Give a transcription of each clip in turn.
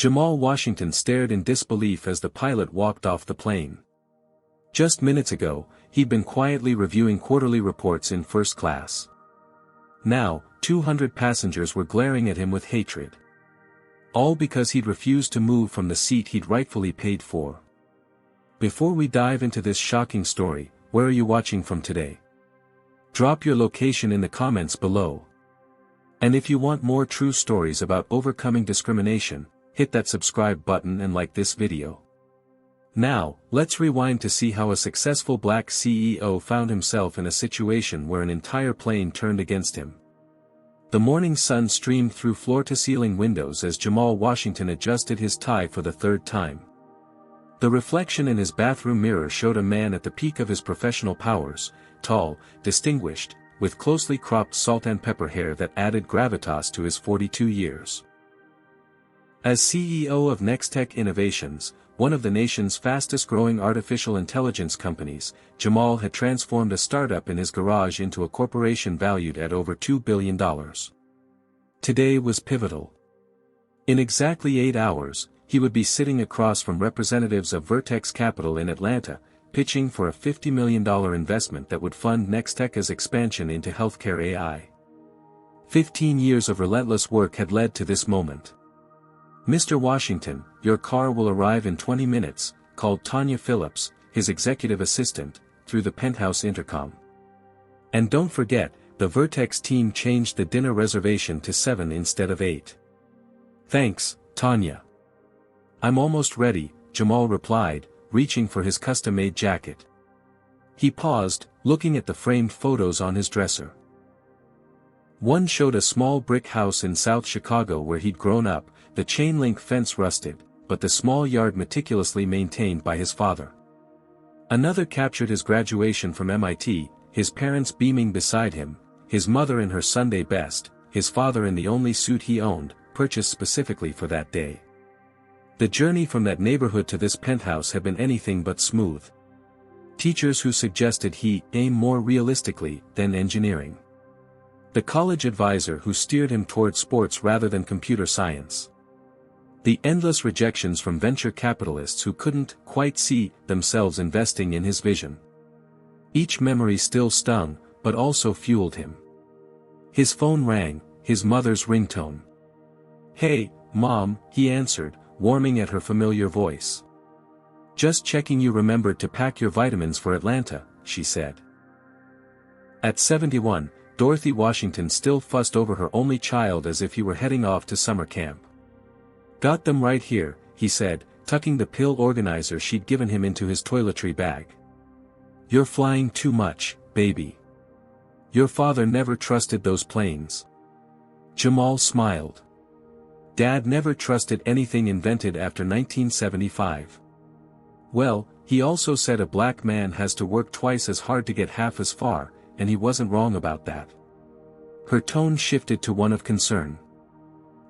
Jamal Washington stared in disbelief as the pilot walked off the plane. Just minutes ago, he'd been quietly reviewing quarterly reports in first class. Now, 200 passengers were glaring at him with hatred. All because he'd refused to move from the seat he'd rightfully paid for. Before we dive into this shocking story, where are you watching from today? Drop your location in the comments below. And if you want more true stories about overcoming discrimination, hit that subscribe button and like this video. Now, let's rewind to see how a successful black CEO found himself in a situation where an entire plane turned against him. The morning sun streamed through floor-to-ceiling windows as Jamal Washington adjusted his tie for the third time. The reflection in his bathroom mirror showed a man at the peak of his professional powers, tall, distinguished, with closely cropped salt and pepper hair that added gravitas to his 42 years. As CEO of Nextech Innovations, one of the nation's fastest-growing artificial intelligence companies, Jamal had transformed a startup in his garage into a corporation valued at over $2 billion. Today was pivotal. In exactly 8 hours, he would be sitting across from representatives of Vertex Capital in Atlanta, pitching for a $50 million investment that would fund Nextech's expansion into healthcare AI. 15 years of relentless work had led to this moment. "Mr. Washington, your car will arrive in 20 minutes, called Tanya Phillips, his executive assistant, through the penthouse intercom. "And don't forget, the Vertex team changed the dinner reservation to 7 instead of 8. "Thanks, Tanya. "I'm almost ready," Jamal replied, reaching for his custom-made jacket. He paused, looking at the framed photos on his dresser. One showed a small brick house in South Chicago where he'd grown up, the chain-link fence rusted, but the small yard meticulously maintained by his father. Another captured his graduation from MIT, his parents beaming beside him, his mother in her Sunday best, his father in the only suit he owned, purchased specifically for that day. The journey from that neighborhood to this penthouse had been anything but smooth. Teachers who suggested he aim more realistically than engineering. The college advisor who steered him toward sports rather than computer science. The endless rejections from venture capitalists who couldn't quite see themselves investing in his vision. Each memory still stung, but also fueled him. His phone rang, his mother's ringtone. "Hey, Mom," he answered, warming at her familiar voice. "Just checking you remembered to pack your vitamins for Atlanta," she said. At 71, Dorothy Washington still fussed over her only child as if he were heading off to summer camp. "Got them right here," he said, tucking the pill organizer she'd given him into his toiletry bag. "You're flying too much, baby. Your father never trusted those planes." Jamal smiled. Dad never trusted anything invented after 1975. Well, he also said a black man has to work twice as hard to get half as far, and he wasn't wrong about that. Her tone shifted to one of concern.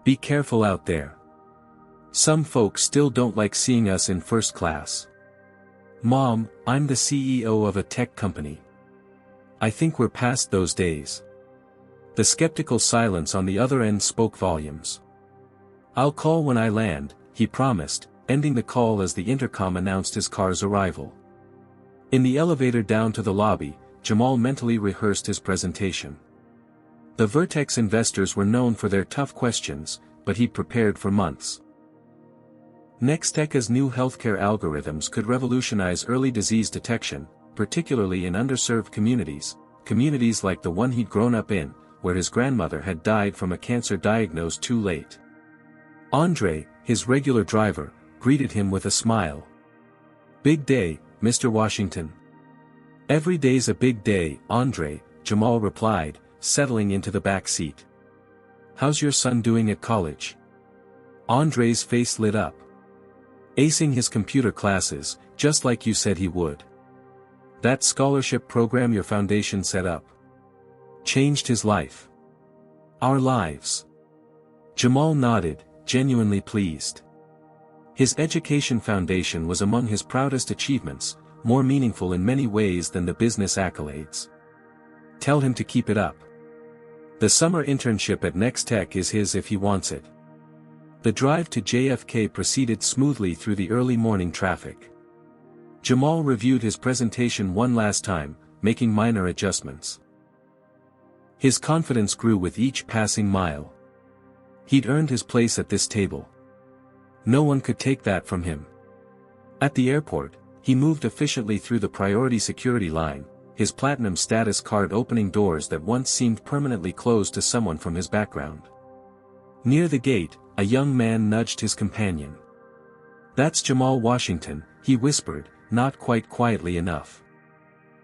"Be careful out there. Some folks still don't like seeing us in first class." "Mom, I'm the CEO of a tech company. I think we're past those days." The skeptical silence on the other end spoke volumes. "I'll call when I land," he promised, ending the call as the intercom announced his car's arrival. In the elevator down to the lobby, Jamal mentally rehearsed his presentation. The Vertex investors were known for their tough questions, but he'd prepared for months. Nextech's new healthcare algorithms could revolutionize early disease detection, particularly in underserved communities like the one he'd grown up in, where his grandmother had died from a cancer diagnosed too late. Andre, his regular driver, greeted him with a smile. "Big day, Mr. Washington." "Every day's a big day, Andre," Jamal replied, settling into the back seat. "How's your son doing at college?" Andre's face lit up. "Acing his computer classes, just like you said he would. That scholarship program your foundation set up changed his life. Our lives." Jamal nodded, genuinely pleased. His education foundation was among his proudest achievements, more meaningful in many ways than the business accolades. "Tell him to keep it up. The summer internship at Nextech is his if he wants it." The drive to JFK proceeded smoothly through the early morning traffic. Jamal reviewed his presentation one last time, making minor adjustments. His confidence grew with each passing mile. He'd earned his place at this table. No one could take that from him. At the airport, he moved efficiently through the priority security line, his platinum status card opening doors that once seemed permanently closed to someone from his background. Near the gate, a young man nudged his companion. "That's Jamal Washington," he whispered, not quite quietly enough.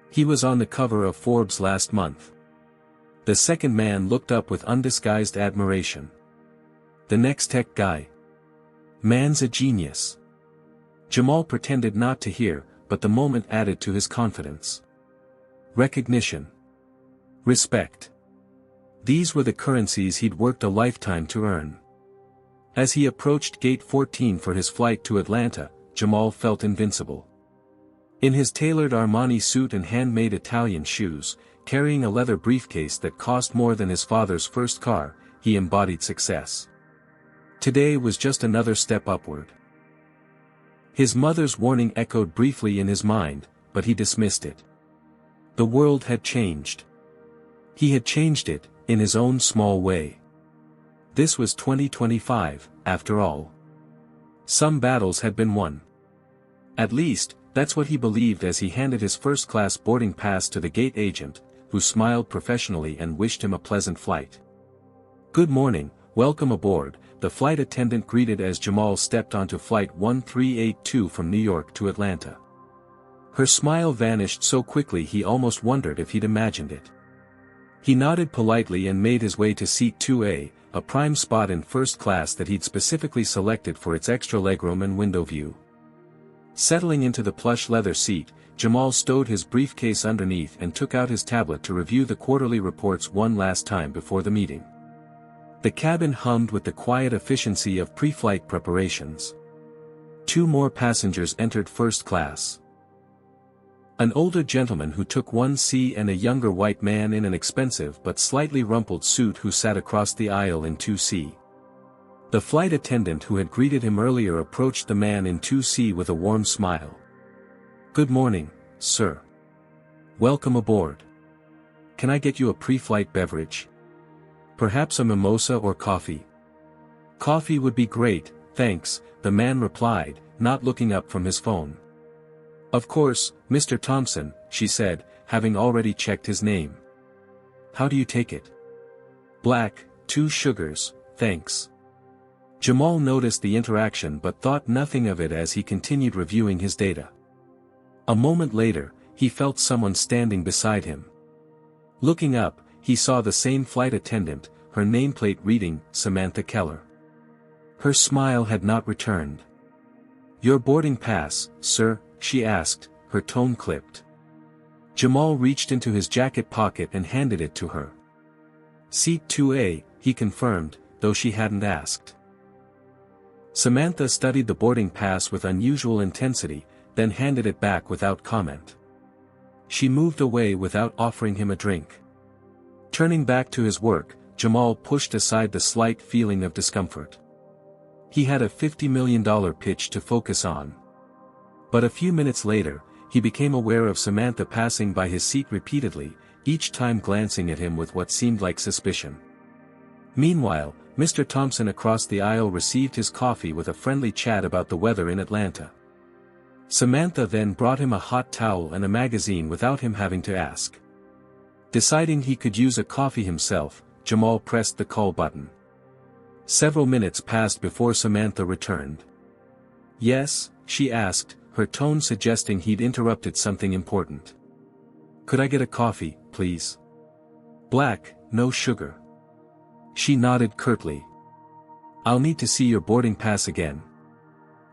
"He was on the cover of Forbes last month." The second man looked up with undisguised admiration. "The next tech guy. Man's a genius." Jamal pretended not to hear, but the moment added to his confidence. Recognition. Respect. These were the currencies he'd worked a lifetime to earn. As he approached Gate 14 for his flight to Atlanta, Jamal felt invincible. In his tailored Armani suit and handmade Italian shoes, carrying a leather briefcase that cost more than his father's first car, he embodied success. Today was just another step upward. His mother's warning echoed briefly in his mind, but he dismissed it. The world had changed. He had changed it, in his own small way. This was 2025, after all. Some battles had been won. At least, that's what he believed as he handed his first-class boarding pass to the gate agent, who smiled professionally and wished him a pleasant flight. "Good morning, welcome aboard," the flight attendant greeted as Jamal stepped onto Flight 1382 from New York to Atlanta. Her smile vanished so quickly he almost wondered if he'd imagined it. He nodded politely and made his way to Seat 2A, a prime spot in first class that he'd specifically selected for its extra legroom and window view. Settling into the plush leather seat, Jamal stowed his briefcase underneath and took out his tablet to review the quarterly reports one last time before the meeting. The cabin hummed with the quiet efficiency of pre-flight preparations. 2 more passengers entered first class. An older gentleman who took 1C and a younger white man in an expensive but slightly rumpled suit who sat across the aisle in 2C. The flight attendant who had greeted him earlier approached the man in 2C with a warm smile. "Good morning, sir. Welcome aboard. Can I get you a pre-flight beverage? Perhaps a mimosa or coffee?" "Coffee would be great, thanks," the man replied, not looking up from his phone. "Of course, Mr. Thompson," she said, having already checked his name. "How do you take it?" "Black, 2 sugars, thanks." Jamal noticed the interaction but thought nothing of it as he continued reviewing his data. A moment later, he felt someone standing beside him. Looking up, he saw the same flight attendant, her nameplate reading, Samantha Keller. Her smile had not returned. "Your boarding pass, sir?" she asked, her tone clipped. Jamal reached into his jacket pocket and handed it to her. "Seat 2A, he confirmed, though she hadn't asked. Samantha studied the boarding pass with unusual intensity, then handed it back without comment. She moved away without offering him a drink. Turning back to his work, Jamal pushed aside the slight feeling of discomfort. He had a $50 million pitch to focus on. But a few minutes later, he became aware of Samantha passing by his seat repeatedly, each time glancing at him with what seemed like suspicion. Meanwhile, Mr. Thompson across the aisle received his coffee with a friendly chat about the weather in Atlanta. Samantha then brought him a hot towel and a magazine without him having to ask. Deciding he could use a coffee himself, Jamal pressed the call button. Several minutes passed before Samantha returned. "Yes?" she asked, her tone suggesting he'd interrupted something important. "Could I get a coffee, please? Black, no sugar." She nodded curtly. "I'll need to see your boarding pass again."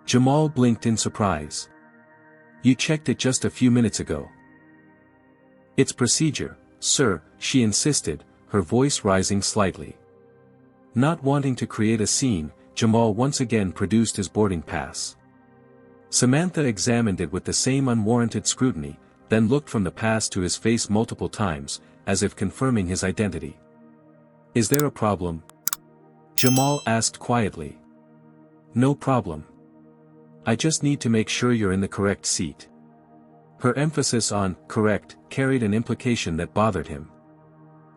Jamal blinked in surprise. "You checked it just a few minutes ago." "It's procedure, sir," she insisted, her voice rising slightly. Not wanting to create a scene, Jamal once again produced his boarding pass. Samantha examined it with the same unwarranted scrutiny, then looked from the pass to his face multiple times, as if confirming his identity. "Is there a problem?" Jamal asked quietly. No problem. I just need to make sure you're in the correct seat. Her emphasis on correct carried an implication that bothered him.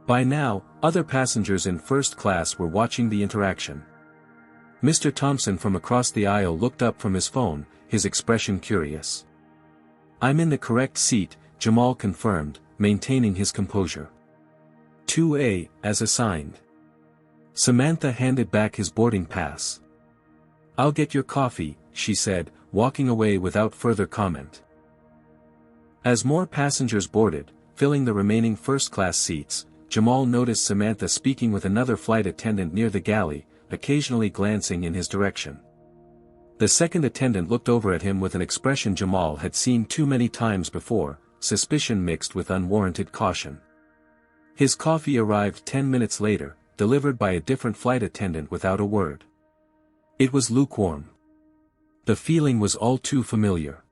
By now, other passengers in first class were watching the interaction. Mr. Thompson from across the aisle looked up from his phone, his expression curious. I'm in the correct seat, Jamal confirmed, maintaining his composure. 2A, as assigned. Samantha handed back his boarding pass. I'll get your coffee, she said, walking away without further comment. As more passengers boarded, filling the remaining first-class seats, Jamal noticed Samantha speaking with another flight attendant near the galley, occasionally glancing in his direction. The second attendant looked over at him with an expression Jamal had seen too many times before, suspicion mixed with unwarranted caution. His coffee arrived 10 minutes later, delivered by a different flight attendant without a word. It was lukewarm. The feeling was all too familiar.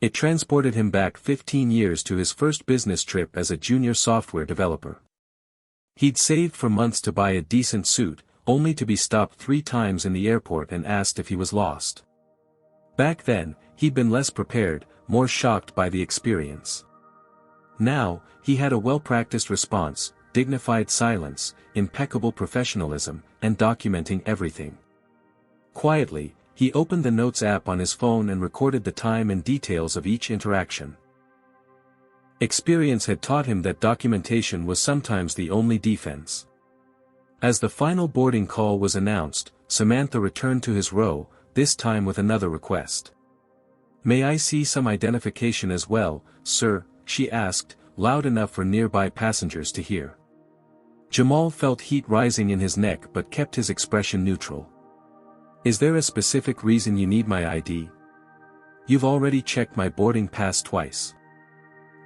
It transported him back 15 years to his first business trip as a junior software developer. He'd saved for months to buy a decent suit, only to be stopped 3 times in the airport and asked if he was lost. Back then, he'd been less prepared, more shocked by the experience. Now, he had a well-practiced response, dignified silence, impeccable professionalism, and documenting everything. Quietly, he opened the Notes app on his phone and recorded the time and details of each interaction. Experience had taught him that documentation was sometimes the only defense. As the final boarding call was announced, Samantha returned to his row, this time with another request. May I see some identification as well, sir, she asked, loud enough for nearby passengers to hear. Jamal felt heat rising in his neck but kept his expression neutral. Is there a specific reason you need my ID? You've already checked my boarding pass twice.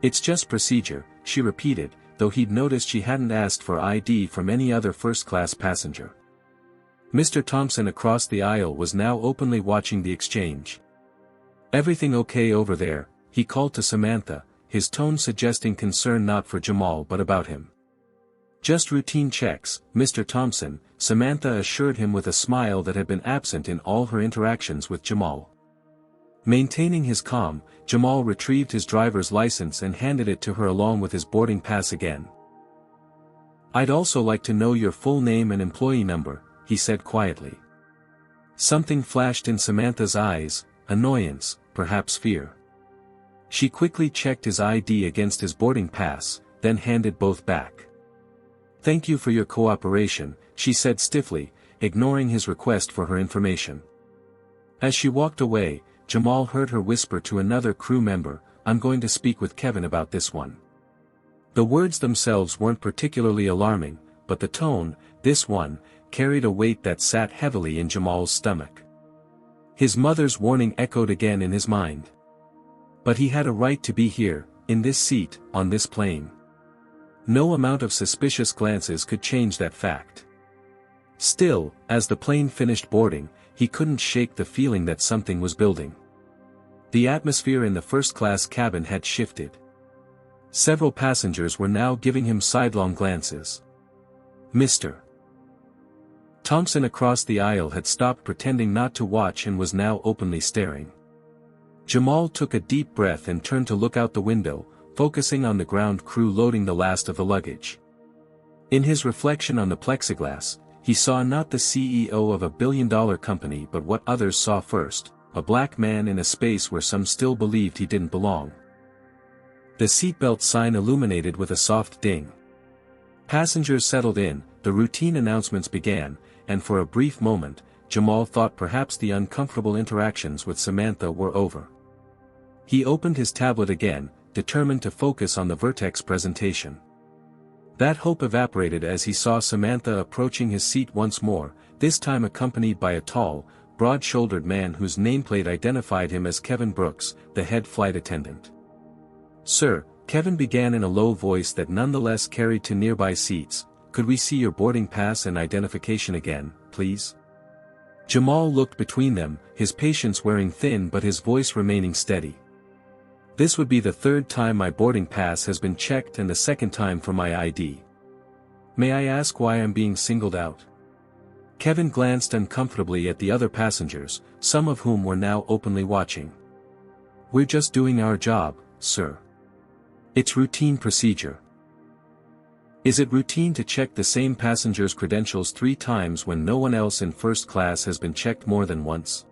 It's just procedure, she repeated, though he'd noticed she hadn't asked for ID from any other first-class passenger. Mr. Thompson across the aisle was now openly watching the exchange. Everything okay over there, he called to Samantha, his tone suggesting concern not for Jamal but about him. Just routine checks, Mr. Thompson, Samantha assured him with a smile that had been absent in all her interactions with Jamal. Maintaining his calm, Jamal retrieved his driver's license and handed it to her along with his boarding pass again. I'd also like to know your full name and employee number, he said quietly. Something flashed in Samantha's eyes, annoyance, perhaps fear. She quickly checked his ID against his boarding pass, then handed both back. Thank you for your cooperation, she said stiffly, ignoring his request for her information. As she walked away, Jamal heard her whisper to another crew member, I'm going to speak with Kevin about this one. The words themselves weren't particularly alarming, but the tone, this one, carried a weight that sat heavily in Jamal's stomach. His mother's warning echoed again in his mind. But he had a right to be here, in this seat, on this plane. No amount of suspicious glances could change that fact. Still, as the plane finished boarding, he couldn't shake the feeling that something was building. The atmosphere in the first-class cabin had shifted. Several passengers were now giving him sidelong glances. Mr. Thompson across the aisle had stopped pretending not to watch and was now openly staring. Jamal took a deep breath and turned to look out the window, focusing on the ground crew loading the last of the luggage. In his reflection on the plexiglass, he saw not the CEO of a billion-dollar company but what others saw first, a black man in a space where some still believed he didn't belong. The seatbelt sign illuminated with a soft ding. Passengers settled in, the routine announcements began, and for a brief moment, Jamal thought perhaps the uncomfortable interactions with Samantha were over. He opened his tablet again, determined to focus on the Vertex presentation. That hope evaporated as he saw Samantha approaching his seat once more, this time accompanied by a tall, broad-shouldered man whose nameplate identified him as Kevin Brooks, the head flight attendant. Sir, Kevin began in a low voice that nonetheless carried to nearby seats, could we see your boarding pass and identification again, please? Jamal looked between them, his patience wearing thin but his voice remaining steady. This would be the third time my boarding pass has been checked and the second time for my ID. May I ask why I'm being singled out? Kevin glanced uncomfortably at the other passengers, some of whom were now openly watching. "We're just doing our job, sir. It's routine procedure." "Is it routine to check the same passenger's credentials 3 times when no one else in first class has been checked more than once?"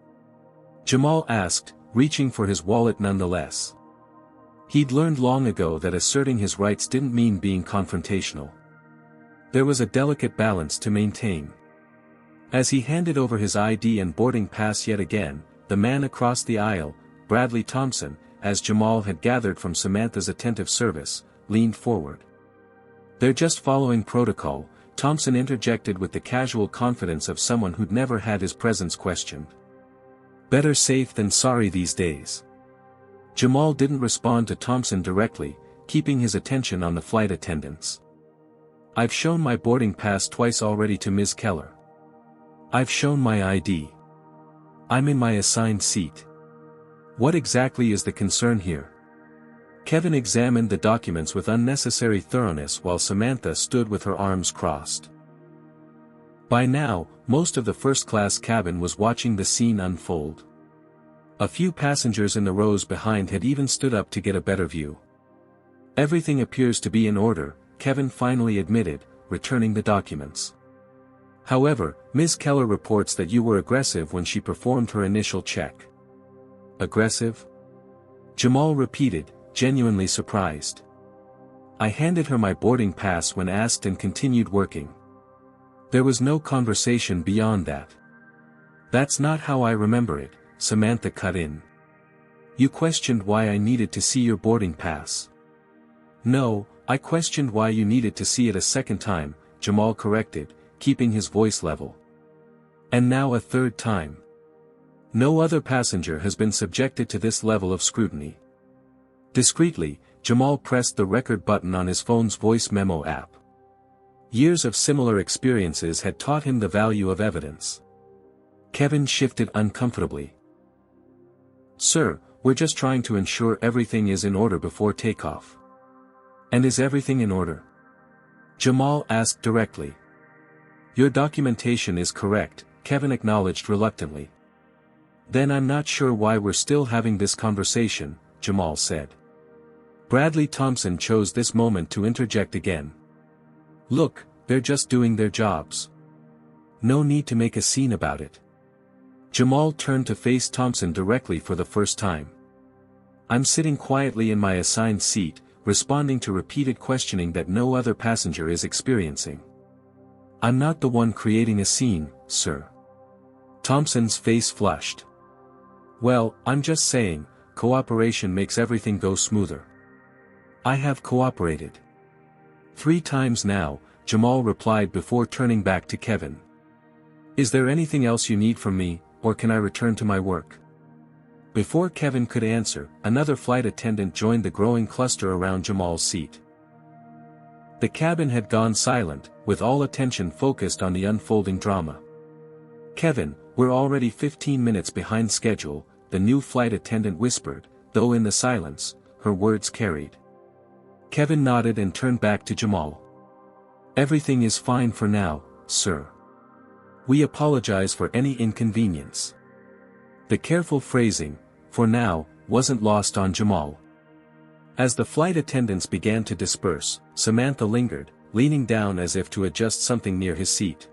Jamal asked, reaching for his wallet nonetheless. He'd learned long ago that asserting his rights didn't mean being confrontational. There was a delicate balance to maintain. As he handed over his ID and boarding pass yet again, the man across the aisle, Bradley Thompson, as Jamal had gathered from Samantha's attentive service, leaned forward. "They're just following protocol," Thompson interjected with the casual confidence of someone who'd never had his presence questioned. "Better safe than sorry these days." Jamal didn't respond to Thompson directly, keeping his attention on the flight attendants. "I've shown my boarding pass twice already to Ms. Keller. I've shown my ID. I'm in my assigned seat. What exactly is the concern here?" Kevin examined the documents with unnecessary thoroughness while Samantha stood with her arms crossed. By now, most of the first-class cabin was watching the scene unfold. A few passengers in the rows behind had even stood up to get a better view. "Everything appears to be in order," Kevin finally admitted, returning the documents. "However, Ms. Keller reports that you were aggressive when she performed her initial check." "Aggressive?" Jamal repeated, genuinely surprised. "I handed her my boarding pass when asked and continued working. There was no conversation beyond that." "That's not how I remember it," Samantha cut in. "You questioned why I needed to see your boarding pass." "No, I questioned why you needed to see it a second time," Jamal corrected, keeping his voice level. "And now a third time. No other passenger has been subjected to this level of scrutiny." Discreetly, Jamal pressed the record button on his phone's voice memo app. Years of similar experiences had taught him the value of evidence. Kevin shifted uncomfortably. "Sir, we're just trying to ensure everything is in order before takeoff." "And is everything in order?" Jamal asked directly. "Your documentation is correct," Kevin acknowledged reluctantly. "Then I'm not sure why we're still having this conversation," Jamal said. Bradley Thompson chose this moment to interject again. "Look, they're just doing their jobs. No need to make a scene about it." Jamal turned to face Thompson directly for the first time. "I'm sitting quietly in my assigned seat, responding to repeated questioning that no other passenger is experiencing. I'm not the one creating a scene, sir." Thompson's face flushed. "Well, I'm just saying, cooperation makes everything go smoother." "I have cooperated 3 times now," Jamal replied before turning back to Kevin. "Is there anything else you need from me, or can I return to my work?" Before Kevin could answer, another flight attendant joined the growing cluster around Jamal's seat. The cabin had gone silent, with all attention focused on the unfolding drama. "Kevin, we're already 15 minutes behind schedule," the new flight attendant whispered, though in the silence, her words carried. Kevin nodded and turned back to Jamal. "Everything is fine for now, sir. We apologize for any inconvenience." The careful phrasing, "for now," wasn't lost on Jamal. As the flight attendants began to disperse, Samantha lingered, leaning down as if to adjust something near his seat.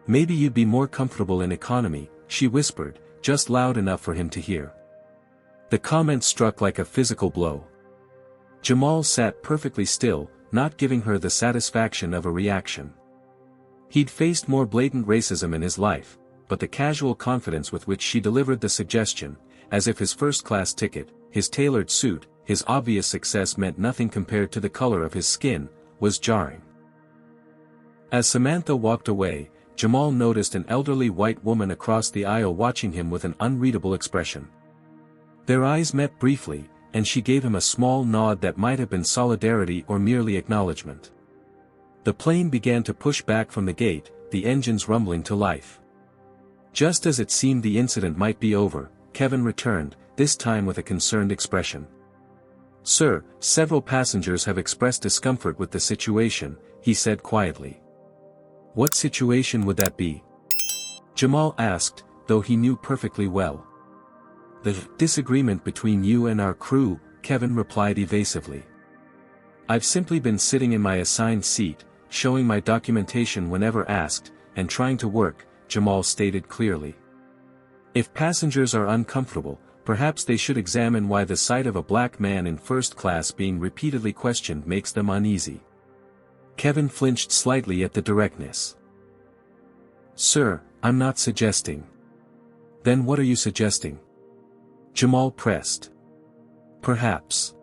"Maybe you'd be more comfortable in economy," she whispered, just loud enough for him to hear. The comment struck like a physical blow. Jamal sat perfectly still, not giving her the satisfaction of a reaction. He'd faced more blatant racism in his life, but the casual confidence with which she delivered the suggestion, as if his first-class ticket, his tailored suit, his obvious success meant nothing compared to the color of his skin, was jarring. As Samantha walked away, Jamal noticed an elderly white woman across the aisle watching him with an unreadable expression. Their eyes met briefly, and she gave him a small nod that might have been solidarity or merely acknowledgement. The plane began to push back from the gate, the engines rumbling to life. Just as it seemed the incident might be over, Kevin returned, this time with a concerned expression. "Sir, several passengers have expressed discomfort with the situation," he said quietly. "What situation would that be?" Jamal asked, though he knew perfectly well. The disagreement between you and our crew, Kevin replied evasively. I've simply been sitting in my assigned seat, showing my documentation whenever asked, and trying to work, Jamal stated clearly. If passengers are uncomfortable, perhaps they should examine why the sight of a black man in first class being repeatedly questioned makes them uneasy. Kevin flinched slightly at the directness. Sir, I'm not suggesting. Then what are you suggesting? Jamal pressed. Perhaps.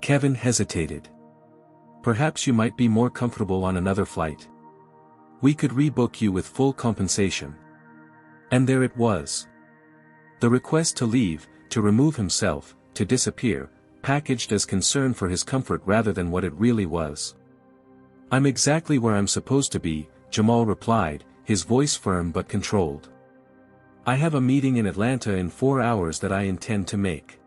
Kevin hesitated. Perhaps you might be more comfortable on another flight. We could rebook you with full compensation. And there it was. The request to leave, to remove himself, to disappear, packaged as concern for his comfort rather than what it really was. I'm exactly where I'm supposed to be, Jamal replied, his voice firm but controlled. I have a meeting in Atlanta in 4 hours that I intend to make.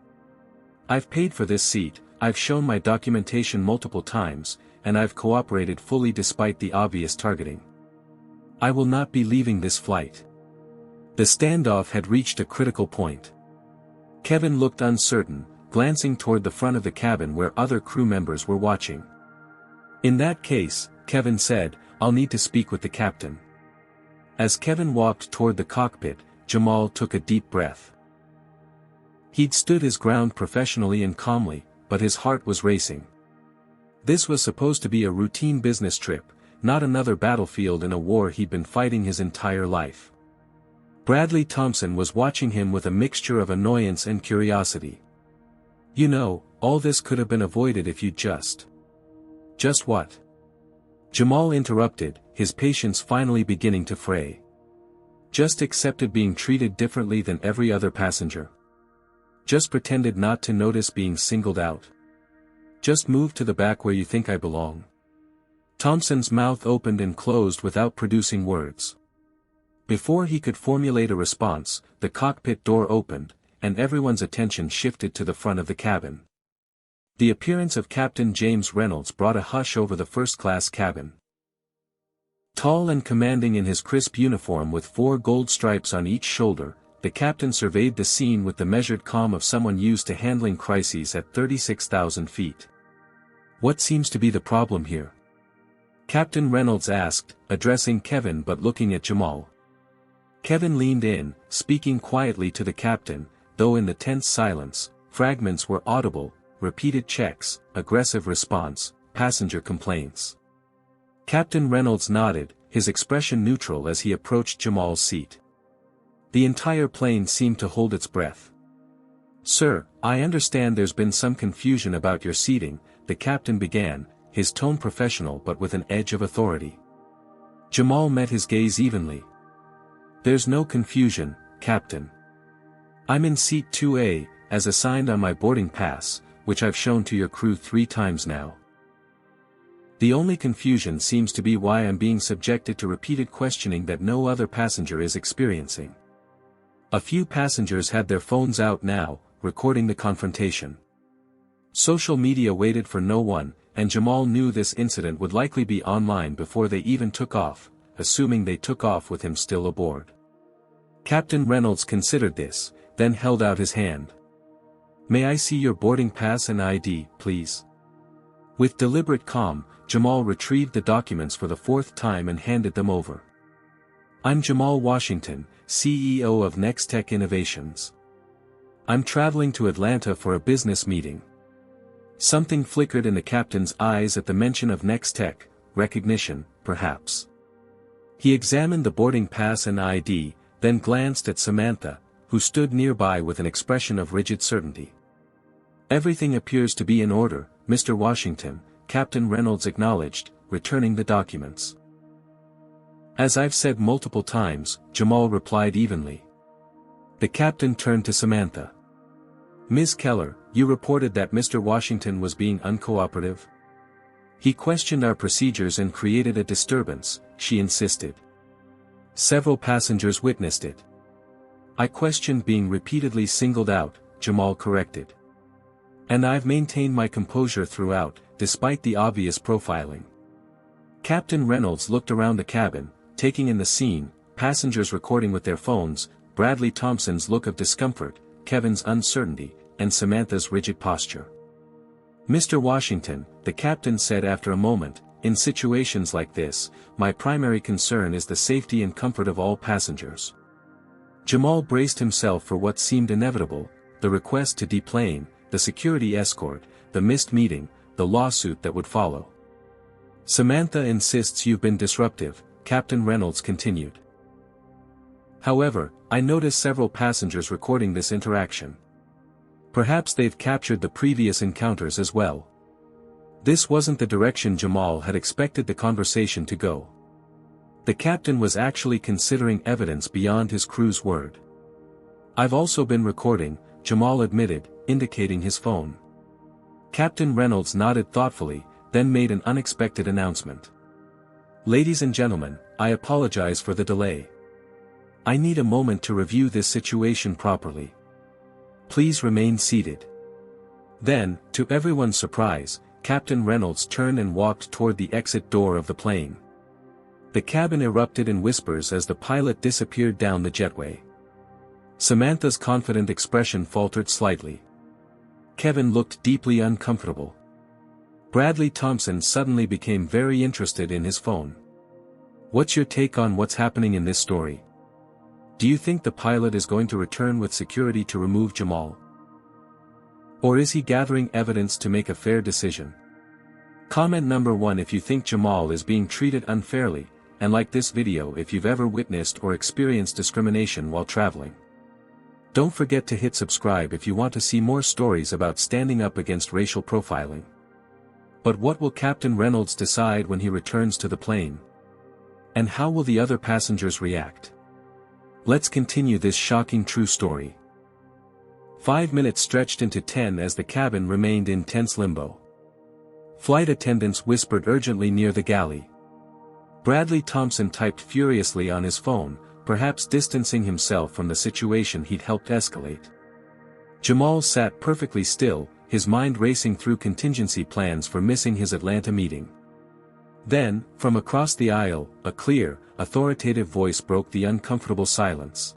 I've paid for this seat, I've shown my documentation multiple times, and I've cooperated fully despite the obvious targeting. I will not be leaving this flight. The standoff had reached a critical point. Kevin looked uncertain, glancing toward the front of the cabin where other crew members were watching. In that case, Kevin said, I'll need to speak with the captain. As Kevin walked toward the cockpit, Jamal took a deep breath. He'd stood his ground professionally and calmly, but his heart was racing. This was supposed to be a routine business trip, not another battlefield in a war he'd been fighting his entire life. Bradley Thompson was watching him with a mixture of annoyance and curiosity. You know, all this could have been avoided if you'd just. Just what? Jamal interrupted, his patience finally beginning to fray. Just accepted being treated differently than every other passenger. Just pretended not to notice being singled out. Just move to the back where you think I belong. Thompson's mouth opened and closed without producing words. Before he could formulate a response, the cockpit door opened, and everyone's attention shifted to the front of the cabin. The appearance of Captain James Reynolds brought a hush over the first-class cabin. Tall and commanding in his crisp uniform with 4 gold stripes on each shoulder, the captain surveyed the scene with the measured calm of someone used to handling crises at 36,000 feet. What seems to be the problem here? Captain Reynolds asked, addressing Kevin but looking at Jamal. Kevin leaned in, speaking quietly to the captain, though in the tense silence, fragments were audible, repeated checks, aggressive response, passenger complaints. Captain Reynolds nodded, his expression neutral as he approached Jamal's seat. The entire plane seemed to hold its breath. Sir, I understand there's been some confusion about your seating, the captain began, his tone professional but with an edge of authority. Jamal met his gaze evenly. There's no confusion, Captain. I'm in seat 2A, as assigned on my boarding pass, which I've shown to your crew 3 times now. The only confusion seems to be why I'm being subjected to repeated questioning that no other passenger is experiencing. A few passengers had their phones out now, recording the confrontation. Social media waited for no one, and Jamal knew this incident would likely be online before they even took off, assuming they took off with him still aboard. Captain Reynolds considered this, then held out his hand. May I see your boarding pass and ID, please? With deliberate calm, Jamal retrieved the documents for the 4th time and handed them over. I'm Jamal Washington, CEO of Nextech Innovations. I'm traveling to Atlanta for a business meeting. Something flickered in the captain's eyes at the mention of Nextech, recognition, perhaps. He examined the boarding pass and ID, then glanced at Samantha, who stood nearby with an expression of rigid certainty. Everything appears to be in order, Mr. Washington, Captain Reynolds acknowledged, returning the documents. As I've said multiple times, Jamal replied evenly. The captain turned to Samantha. Ms. Keller, you reported that Mr. Washington was being uncooperative? He questioned our procedures and created a disturbance, she insisted. Several passengers witnessed it. I questioned being repeatedly singled out, Jamal corrected. And I've maintained my composure throughout, despite the obvious profiling. Captain Reynolds looked around the cabin, taking in the scene, passengers recording with their phones, Bradley Thompson's look of discomfort, Kevin's uncertainty, and Samantha's rigid posture. "Mr. Washington," the captain said after a moment, "in situations like this, my primary concern is the safety and comfort of all passengers." Jamal braced himself for what seemed inevitable: the request to deplane, the security escort, the missed meeting, the lawsuit that would follow. "Samantha insists you've been disruptive," Captain Reynolds continued. "However, I notice several passengers recording this interaction. Perhaps they've captured the previous encounters as well." This wasn't the direction Jamal had expected the conversation to go. The captain was actually considering evidence beyond his crew's word. "I've also been recording," Jamal admitted, indicating his phone. Captain Reynolds nodded thoughtfully, then made an unexpected announcement. "Ladies and gentlemen, I apologize for the delay. I need a moment to review this situation properly. Please remain seated." Then, to everyone's surprise, Captain Reynolds turned and walked toward the exit door of the plane. The cabin erupted in whispers as the pilot disappeared down the jetway. Samantha's confident expression faltered slightly. Kevin looked deeply uncomfortable. Bradley Thompson suddenly became very interested in his phone. "What's your take on what's happening in this story? Do you think the pilot is going to return with security to remove Jamal? Or is he gathering evidence to make a fair decision? Comment number 1 if you think Jamal is being treated unfairly, and like this video if you've ever witnessed or experienced discrimination while traveling. Don't forget to hit subscribe if you want to see more stories about standing up against racial profiling. But what will Captain Reynolds decide when he returns to the plane? And how will the other passengers react? Let's continue this shocking true story. 5 minutes stretched into 10 as the cabin remained in tense limbo. Flight attendants whispered urgently near the galley. Bradley Thompson typed furiously on his phone, perhaps distancing himself from the situation he'd helped escalate. Jamal sat perfectly still, his mind racing through contingency plans for missing his Atlanta meeting. Then, from across the aisle, a clear, authoritative voice broke the uncomfortable silence.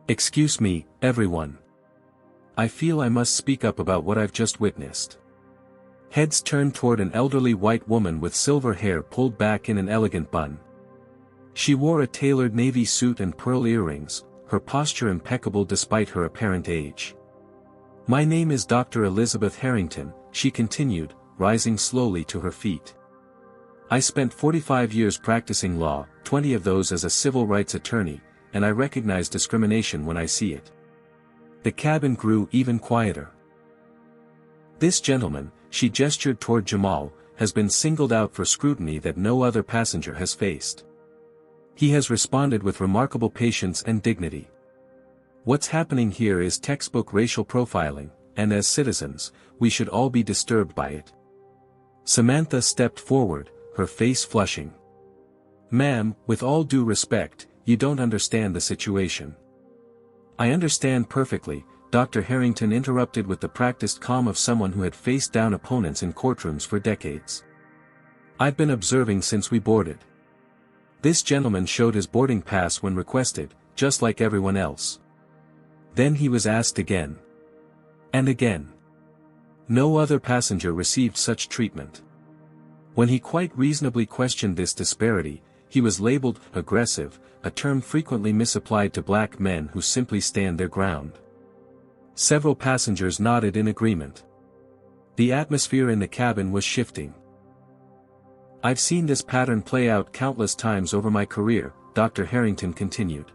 "Excuse me, everyone. I feel I must speak up about what I've just witnessed." Heads turned toward an elderly white woman with silver hair pulled back in an elegant bun. She wore a tailored navy suit and pearl earrings, her posture impeccable despite her apparent age. "My name is Dr. Elizabeth Harrington," she continued, rising slowly to her feet. "I spent 45 years practicing law, 20 of those as a civil rights attorney, and I recognize discrimination when I see it." The cabin grew even quieter. "This gentleman," she gestured toward Jamal, "has been singled out for scrutiny that no other passenger has faced. He has responded with remarkable patience and dignity. What's happening here is textbook racial profiling, and as citizens, we should all be disturbed by it." Samantha stepped forward, her face flushing. "Ma'am, with all due respect, you don't understand the situation." "I understand perfectly," Dr. Harrington interrupted with the practiced calm of someone who had faced down opponents in courtrooms for decades. "I've been observing since we boarded. This gentleman showed his boarding pass when requested, just like everyone else. Then he was asked again. And again. No other passenger received such treatment. When he quite reasonably questioned this disparity, he was labeled aggressive, a term frequently misapplied to black men who simply stand their ground." Several passengers nodded in agreement. The atmosphere in the cabin was shifting. "I've seen this pattern play out countless times over my career," Dr. Harrington continued.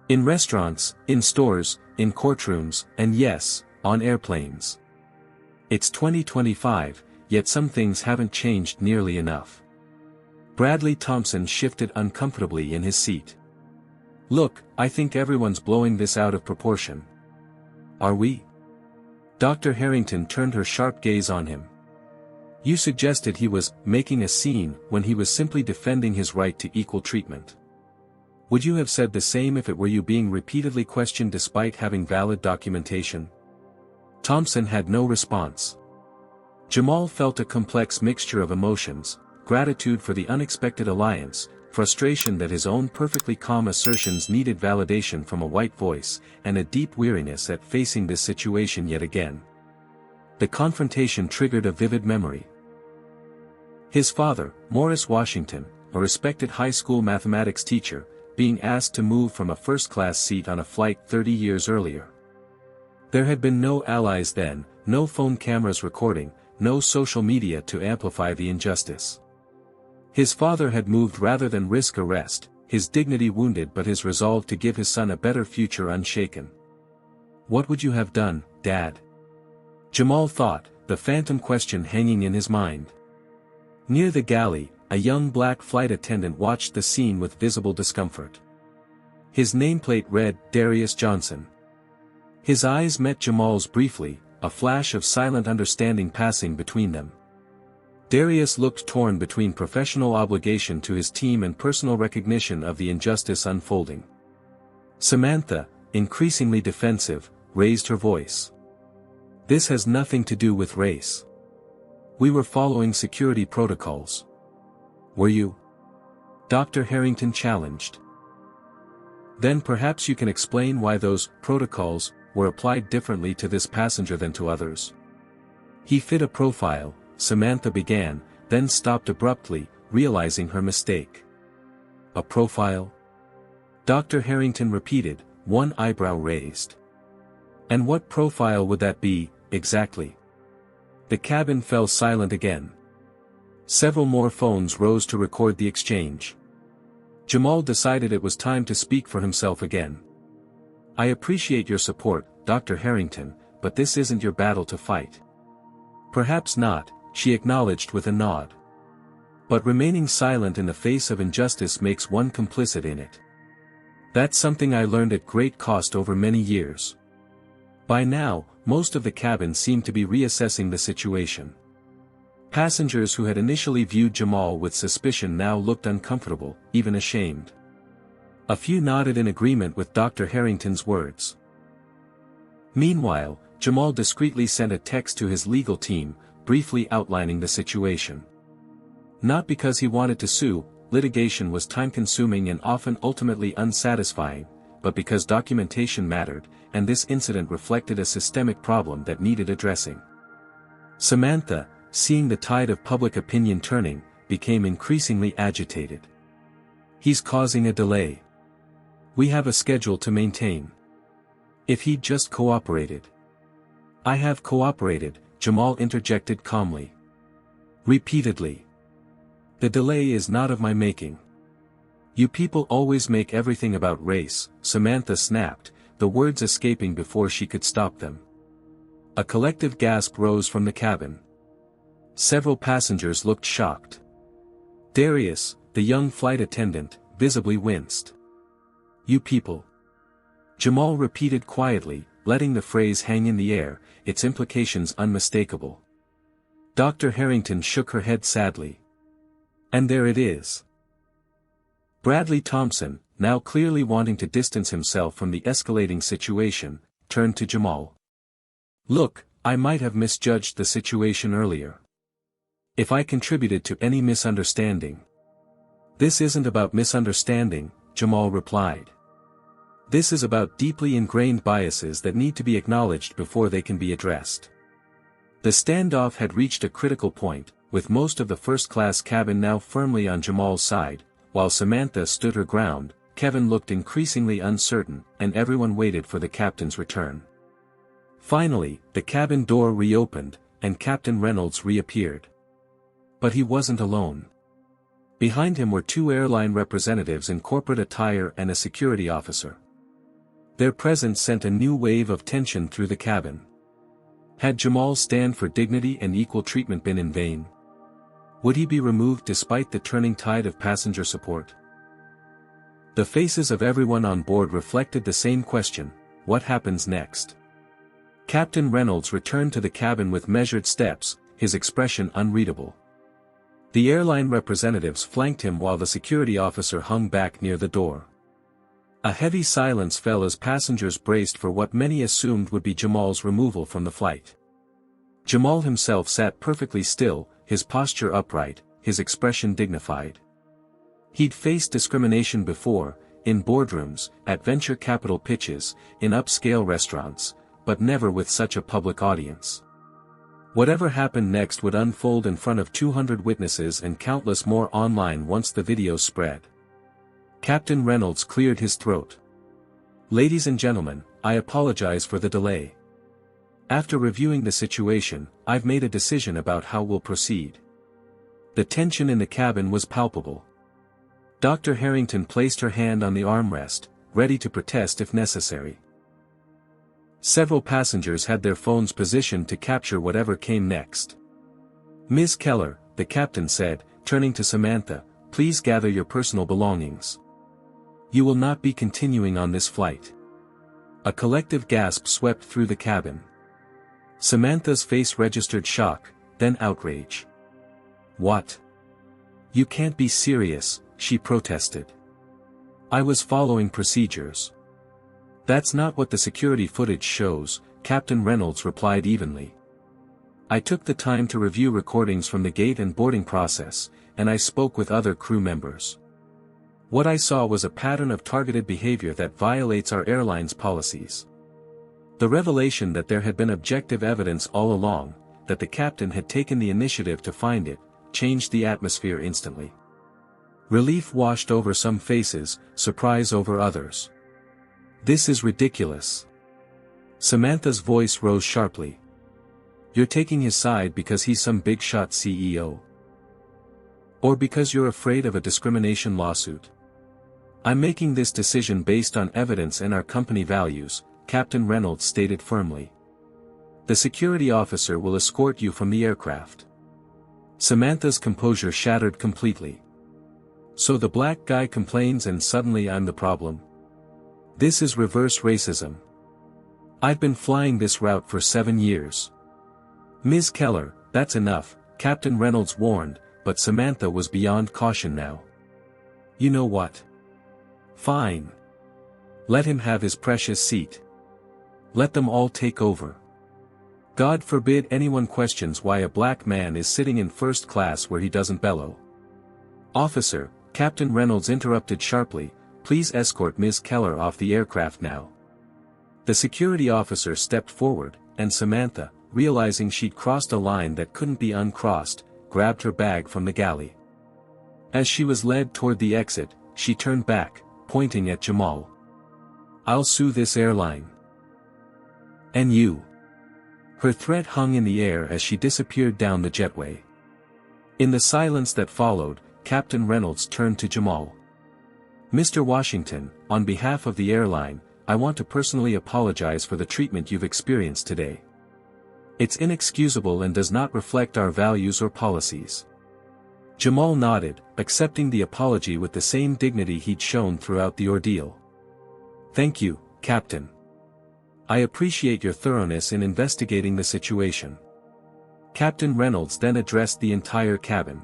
"In restaurants, in stores, in courtrooms, and yes, on airplanes. It's 2025, yet some things haven't changed nearly enough." Bradley Thompson shifted uncomfortably in his seat. "Look, I think everyone's blowing this out of proportion." "Are we?" Dr. Harrington turned her sharp gaze on him. "You suggested he was making a scene when he was simply defending his right to equal treatment. Would you have said the same if it were you being repeatedly questioned despite having valid documentation?" Thompson had no response. Jamal felt a complex mixture of emotions: gratitude for the unexpected alliance, frustration that his own perfectly calm assertions needed validation from a white voice, and a deep weariness at facing this situation yet again. The confrontation triggered a vivid memory. His father, Morris Washington, a respected high school mathematics teacher, being asked to move from a first-class seat on a flight 30 years earlier. There had been no allies then, no phone cameras recording, no social media to amplify the injustice. His father had moved rather than risk arrest, his dignity wounded but his resolve to give his son a better future unshaken. "What would you have done, Dad?" Jamal thought, the phantom question hanging in his mind. Near the galley, a young black flight attendant watched the scene with visible discomfort. His nameplate read, Darius Johnson. His eyes met Jamal's briefly, a flash of silent understanding passing between them. Darius looked torn between professional obligation to his team and personal recognition of the injustice unfolding. Samantha, increasingly defensive, raised her voice. "This has nothing to do with race. We were following security protocols." "Were you?" Dr. Harrington challenged. "Then perhaps you can explain why those protocols were applied differently to this passenger than to others." "He fit a profile," Samantha began, then stopped abruptly, realizing her mistake. "A profile?" Dr. Harrington repeated, one eyebrow raised. "And what profile would that be, exactly?" The cabin fell silent again. Several more phones rose to record the exchange. Jamal decided it was time to speak for himself again. "I appreciate your support, Dr. Harrington, but this isn't your battle to fight." "Perhaps not," she acknowledged with a nod. "But remaining silent in the face of injustice makes one complicit in it. That's something I learned at great cost over many years." By now, most of the cabin seemed to be reassessing the situation. Passengers who had initially viewed Jamal with suspicion now looked uncomfortable, even ashamed. A few nodded in agreement with Dr. Harrington's words. Meanwhile, Jamal discreetly sent a text to his legal team, briefly outlining the situation. Not because he wanted to sue, litigation was time-consuming and often ultimately unsatisfying, but because documentation mattered, and this incident reflected a systemic problem that needed addressing. Samantha, seeing the tide of public opinion turning, became increasingly agitated. "He's causing a delay. We have a schedule to maintain. If he'd just cooperated." "I have cooperated," Jamal interjected calmly. "Repeatedly. The delay is not of my making." "You people always make everything about race," Samantha snapped, the words escaping before she could stop them. A collective gasp rose from the cabin. Several passengers looked shocked. Darius, the young flight attendant, visibly winced. "You people." Jamal repeated quietly, letting the phrase hang in the air, its implications unmistakable. Dr. Harrington shook her head sadly. "And there it is." Bradley Thompson, now clearly wanting to distance himself from the escalating situation, turned to Jamal. "Look, I might have misjudged the situation earlier. If I contributed to any misunderstanding." "This isn't about misunderstanding," Jamal replied. "This is about deeply ingrained biases that need to be acknowledged before they can be addressed." The standoff had reached a critical point, with most of the first-class cabin now firmly on Jamal's side. While Samantha stood her ground, Kevin looked increasingly uncertain, and everyone waited for the captain's return. Finally, the cabin door reopened, and Captain Reynolds reappeared. But he wasn't alone. Behind him were two airline representatives in corporate attire and a security officer. Their presence sent a new wave of tension through the cabin. Had Jamal's stand for dignity and equal treatment been in vain? Would he be removed despite the turning tide of passenger support? The faces of everyone on board reflected the same question: what happens next? Captain Reynolds returned to the cabin with measured steps, his expression unreadable. The airline representatives flanked him while the security officer hung back near the door. A heavy silence fell as passengers braced for what many assumed would be Jamal's removal from the flight. Jamal himself sat perfectly still, his posture upright, his expression dignified. He'd faced discrimination before, in boardrooms, at venture capital pitches, in upscale restaurants, but never with such a public audience. Whatever happened next would unfold in front of 200 witnesses and countless more online once the video spread. Captain Reynolds cleared his throat. "Ladies and gentlemen, I apologize for the delay. After reviewing the situation, I've made a decision about how we'll proceed." The tension in the cabin was palpable. Dr. Harrington placed her hand on the armrest, ready to protest if necessary. Several passengers had their phones positioned to capture whatever came next. "Ms. Keller," the captain said, turning to Samantha, "please gather your personal belongings. You will not be continuing on this flight." A collective gasp swept through the cabin. Samantha's face registered shock, then outrage. "What? You can't be serious," she protested. "I was following procedures." "That's not what the security footage shows," Captain Reynolds replied evenly. "I took the time to review recordings from the gate and boarding process, and I spoke with other crew members. What I saw was a pattern of targeted behavior that violates our airline's policies. The revelation that there had been objective evidence all along, that the captain had taken the initiative to find it, changed the atmosphere instantly. Relief washed over some faces, surprise over others. "This is ridiculous." Samantha's voice rose sharply. "You're taking his side because he's some big-shot CEO? Or because you're afraid of a discrimination lawsuit?" "I'm making this decision based on evidence and our company values," Captain Reynolds stated firmly. "The security officer will escort you from the aircraft." Samantha's composure shattered completely. "So the black guy complains and suddenly I'm the problem? This is reverse racism. I've been flying this route for 7 years." "Ms. Keller, that's enough," Captain Reynolds warned, but Samantha was beyond caution now. "You know what? Fine. Let him have his precious seat. Let them all take over. God forbid anyone questions why a black man is sitting in first class where he doesn't bellow." "Officer," Captain Reynolds interrupted sharply, "please escort Ms. Keller off the aircraft now." The security officer stepped forward, and Samantha, realizing she'd crossed a line that couldn't be uncrossed, grabbed her bag from the galley. As she was led toward the exit, she turned back, pointing at Jamal. "I'll sue this airline. And you." Her threat hung in the air as she disappeared down the jetway. In the silence that followed, Captain Reynolds turned to Jamal. "Mr. Washington, on behalf of the airline, I want to personally apologize for the treatment you've experienced today. It's inexcusable and does not reflect our values or policies." Jamal nodded, accepting the apology with the same dignity he'd shown throughout the ordeal. "Thank you, Captain. I appreciate your thoroughness in investigating the situation." Captain Reynolds then addressed the entire cabin.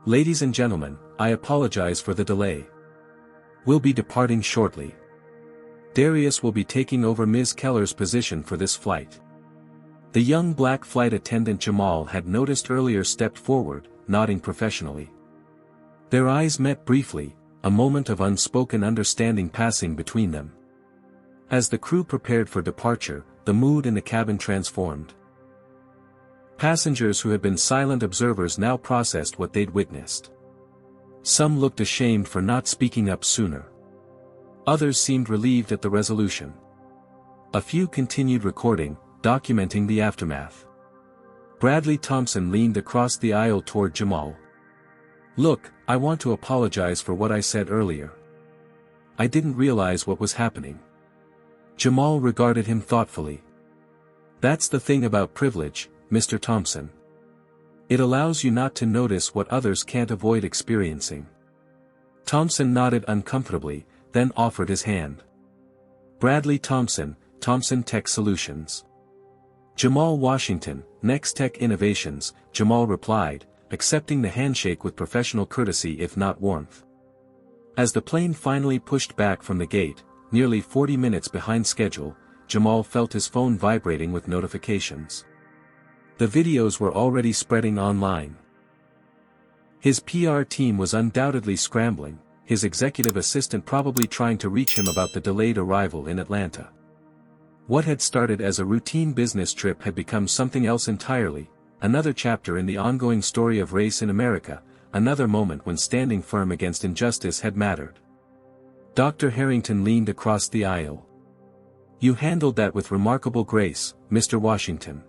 "Ladies and gentlemen, I apologize for the delay. We'll be departing shortly. Darius will be taking over Ms. Keller's position for this flight." The young black flight attendant Jamal had noticed earlier stepped forward, nodding professionally. Their eyes met briefly, a moment of unspoken understanding passing between them. As the crew prepared for departure, the mood in the cabin transformed. Passengers who had been silent observers now processed what they'd witnessed. Some looked ashamed for not speaking up sooner. Others seemed relieved at the resolution. A few continued recording, documenting the aftermath. Bradley Thompson leaned across the aisle toward Jamal. "Look, I want to apologize for what I said earlier. I didn't realize what was happening." Jamal regarded him thoughtfully. "That's the thing about privilege, Mr. Thompson. It allows you not to notice what others can't avoid experiencing." Thompson nodded uncomfortably, then offered his hand. "Bradley Thompson, Thompson Tech Solutions." "Jamal Washington, Next Tech Innovations," Jamal replied, accepting the handshake with professional courtesy if not warmth. As the plane finally pushed back from the gate, nearly 40 minutes behind schedule, Jamal felt his phone vibrating with notifications. The videos were already spreading online. His PR team was undoubtedly scrambling, his executive assistant probably trying to reach him about the delayed arrival in Atlanta. What had started as a routine business trip had become something else entirely, another chapter in the ongoing story of race in America, another moment when standing firm against injustice had mattered. Dr. Harrington leaned across the aisle. "You handled that with remarkable grace, Mr. Washington."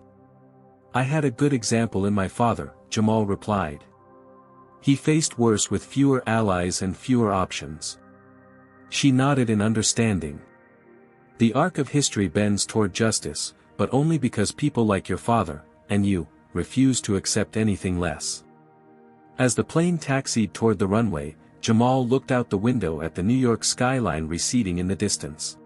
"I had a good example in my father," Jamal replied. "He faced worse with fewer allies and fewer options." She nodded in understanding. "The arc of history bends toward justice, but only because people like your father, and you, refuse to accept anything less." As the plane taxied toward the runway, Jamal looked out the window at the New York skyline receding in the distance.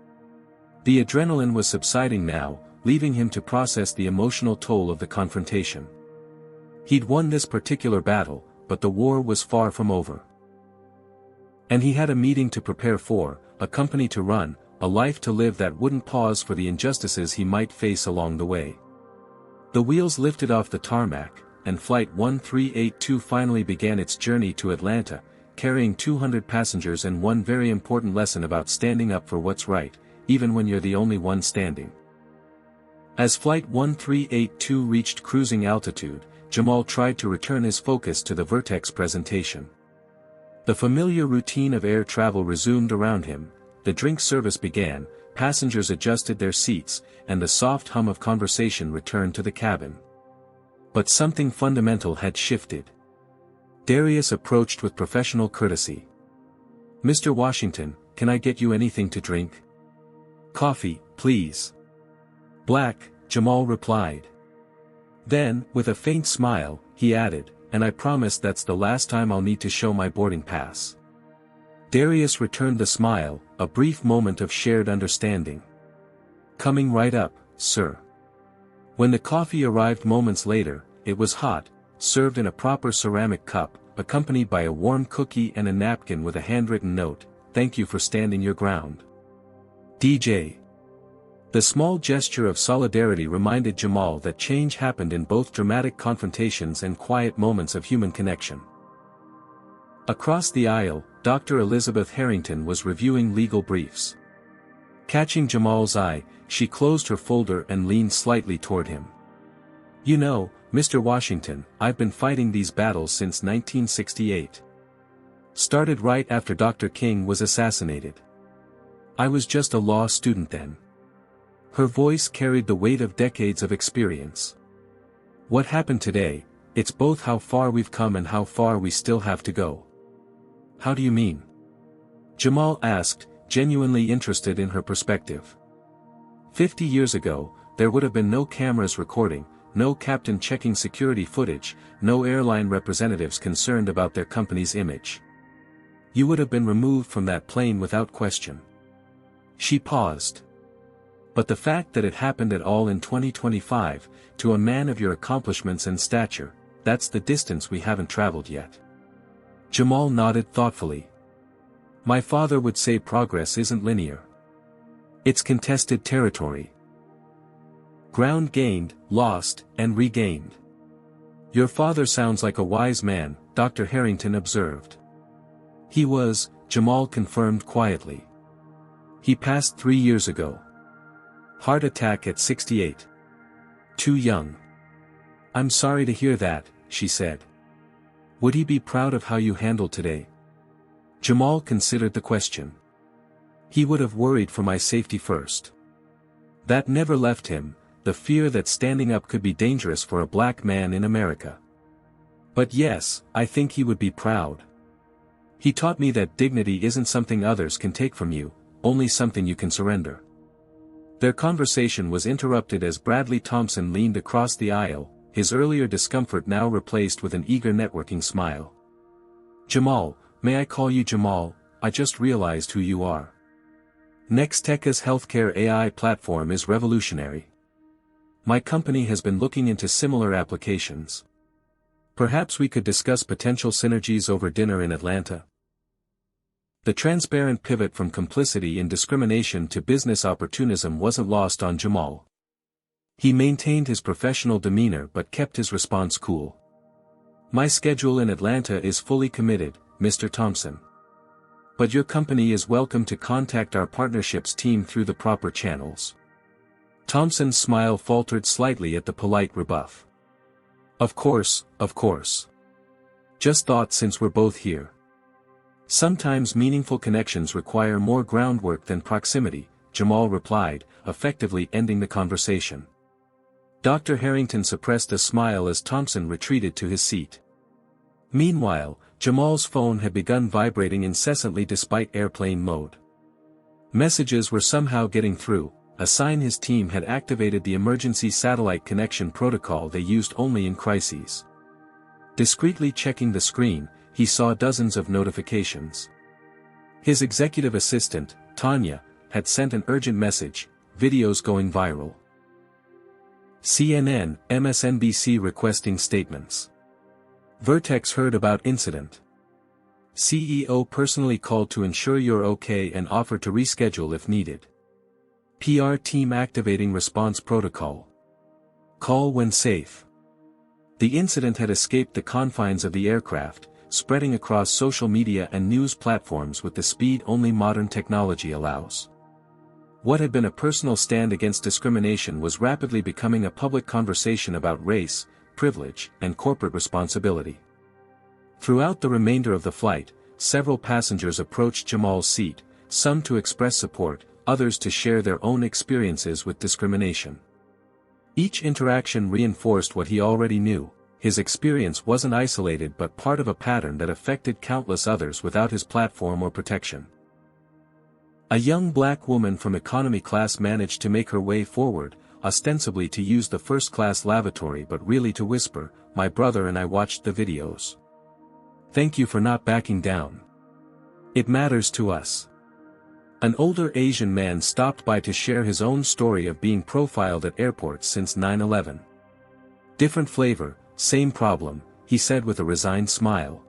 The adrenaline was subsiding now, leaving him to process the emotional toll of the confrontation. He'd won this particular battle, but the war was far from over. And he had a meeting to prepare for, a company to run, a life to live that wouldn't pause for the injustices he might face along the way. The wheels lifted off the tarmac, and Flight 1382 finally began its journey to Atlanta, carrying 200 passengers and one very important lesson about standing up for what's right, even when you're the only one standing. As Flight 1382 reached cruising altitude, Jamal tried to return his focus to the Vertex presentation. The familiar routine of air travel resumed around him, the drink service began, passengers adjusted their seats, and the soft hum of conversation returned to the cabin. But something fundamental had shifted. Darius approached with professional courtesy. "Mr. Washington, can I get you anything to drink?" "Coffee, please." "Black," Jamal replied. Then, with a faint smile, he added, "And I promise that's the last time I'll need to show my boarding pass." Darius returned the smile, a brief moment of shared understanding. "Coming right up, sir." When the coffee arrived moments later, it was hot, served in a proper ceramic cup, accompanied by a warm cookie and a napkin with a handwritten note, "Thank you for standing your ground. DJ." The small gesture of solidarity reminded Jamal that change happened in both dramatic confrontations and quiet moments of human connection. Across the aisle, Dr. Elizabeth Harrington was reviewing legal briefs. Catching Jamal's eye, she closed her folder and leaned slightly toward him. "You know, Mr. Washington, I've been fighting these battles since 1968. Started right after Dr. King was assassinated. I was just a law student then." Her voice carried the weight of decades of experience. "What happened today, it's both how far we've come and how far we still have to go." "How do you mean?" Jamal asked, genuinely interested in her perspective. 50 years ago, there would have been no cameras recording, no captain checking security footage, no airline representatives concerned about their company's image. You would have been removed from that plane without question. She paused. But the fact that it happened at all in 2025, to a man of your accomplishments and stature, that's the distance we haven't traveled yet. Jamal nodded thoughtfully. "My father would say progress isn't linear. It's contested territory. Ground gained, lost, and regained." "Your father sounds like a wise man," Dr. Harrington observed. "He was," Jamal confirmed quietly. "He passed 3 years ago. Heart attack at 68. Too young." "I'm sorry to hear that," she said. "Would he be proud of how you handled today?" Jamal considered the question. "He would have worried for my safety first." That never left him, the fear that standing up could be dangerous for a black man in America. "But yes, I think he would be proud. He taught me that dignity isn't something others can take from you, only something you can surrender." Their conversation was interrupted as Bradley Thompson leaned across the aisle, his earlier discomfort now replaced with an eager networking smile. "Jamal, may I call you Jamal? I just realized who you are. Nextech's healthcare AI platform is revolutionary. My company has been looking into similar applications. Perhaps we could discuss potential synergies over dinner in Atlanta." The transparent pivot from complicity in discrimination to business opportunism wasn't lost on Jamal. He maintained his professional demeanor but kept his response cool. My schedule in Atlanta is fully committed, Mr. Thompson. But your company is welcome to contact our partnerships team through the proper channels. Thompson's smile faltered slightly at the polite rebuff. Of course, of course. Just thought since we're both here. Sometimes meaningful connections require more groundwork than proximity, Jamal replied, effectively ending the conversation. Dr. Harrington suppressed a smile as Thompson retreated to his seat. Meanwhile, Jamal's phone had begun vibrating incessantly despite airplane mode. Messages were somehow getting through, a sign his team had activated the emergency satellite connection protocol they used only in crises. Discreetly checking the screen, he saw dozens of notifications. His executive assistant, Tanya, had sent an urgent message, videos going viral. CNN, MSNBC requesting statements. Vertex heard about incident. CEO personally called to ensure you're okay and offered to reschedule if needed. PR team activating response protocol. Call when safe. The incident had escaped the confines of the aircraft, spreading across social media and news platforms with the speed only modern technology allows. What had been a personal stand against discrimination was rapidly becoming a public conversation about race, privilege, and corporate responsibility. Throughout the remainder of the flight, several passengers approached Jamal's seat, some to express support, others to share their own experiences with discrimination. Each interaction reinforced what he already knew: his experience wasn't isolated but part of a pattern that affected countless others without his platform or protection. A young black woman from economy class managed to make her way forward, ostensibly to use the first-class lavatory but really to whisper, "My brother and I watched the videos. Thank you for not backing down. It matters to us." An older Asian man stopped by to share his own story of being profiled at airports since 9/11. "Different flavor, same problem," he said with a resigned smile.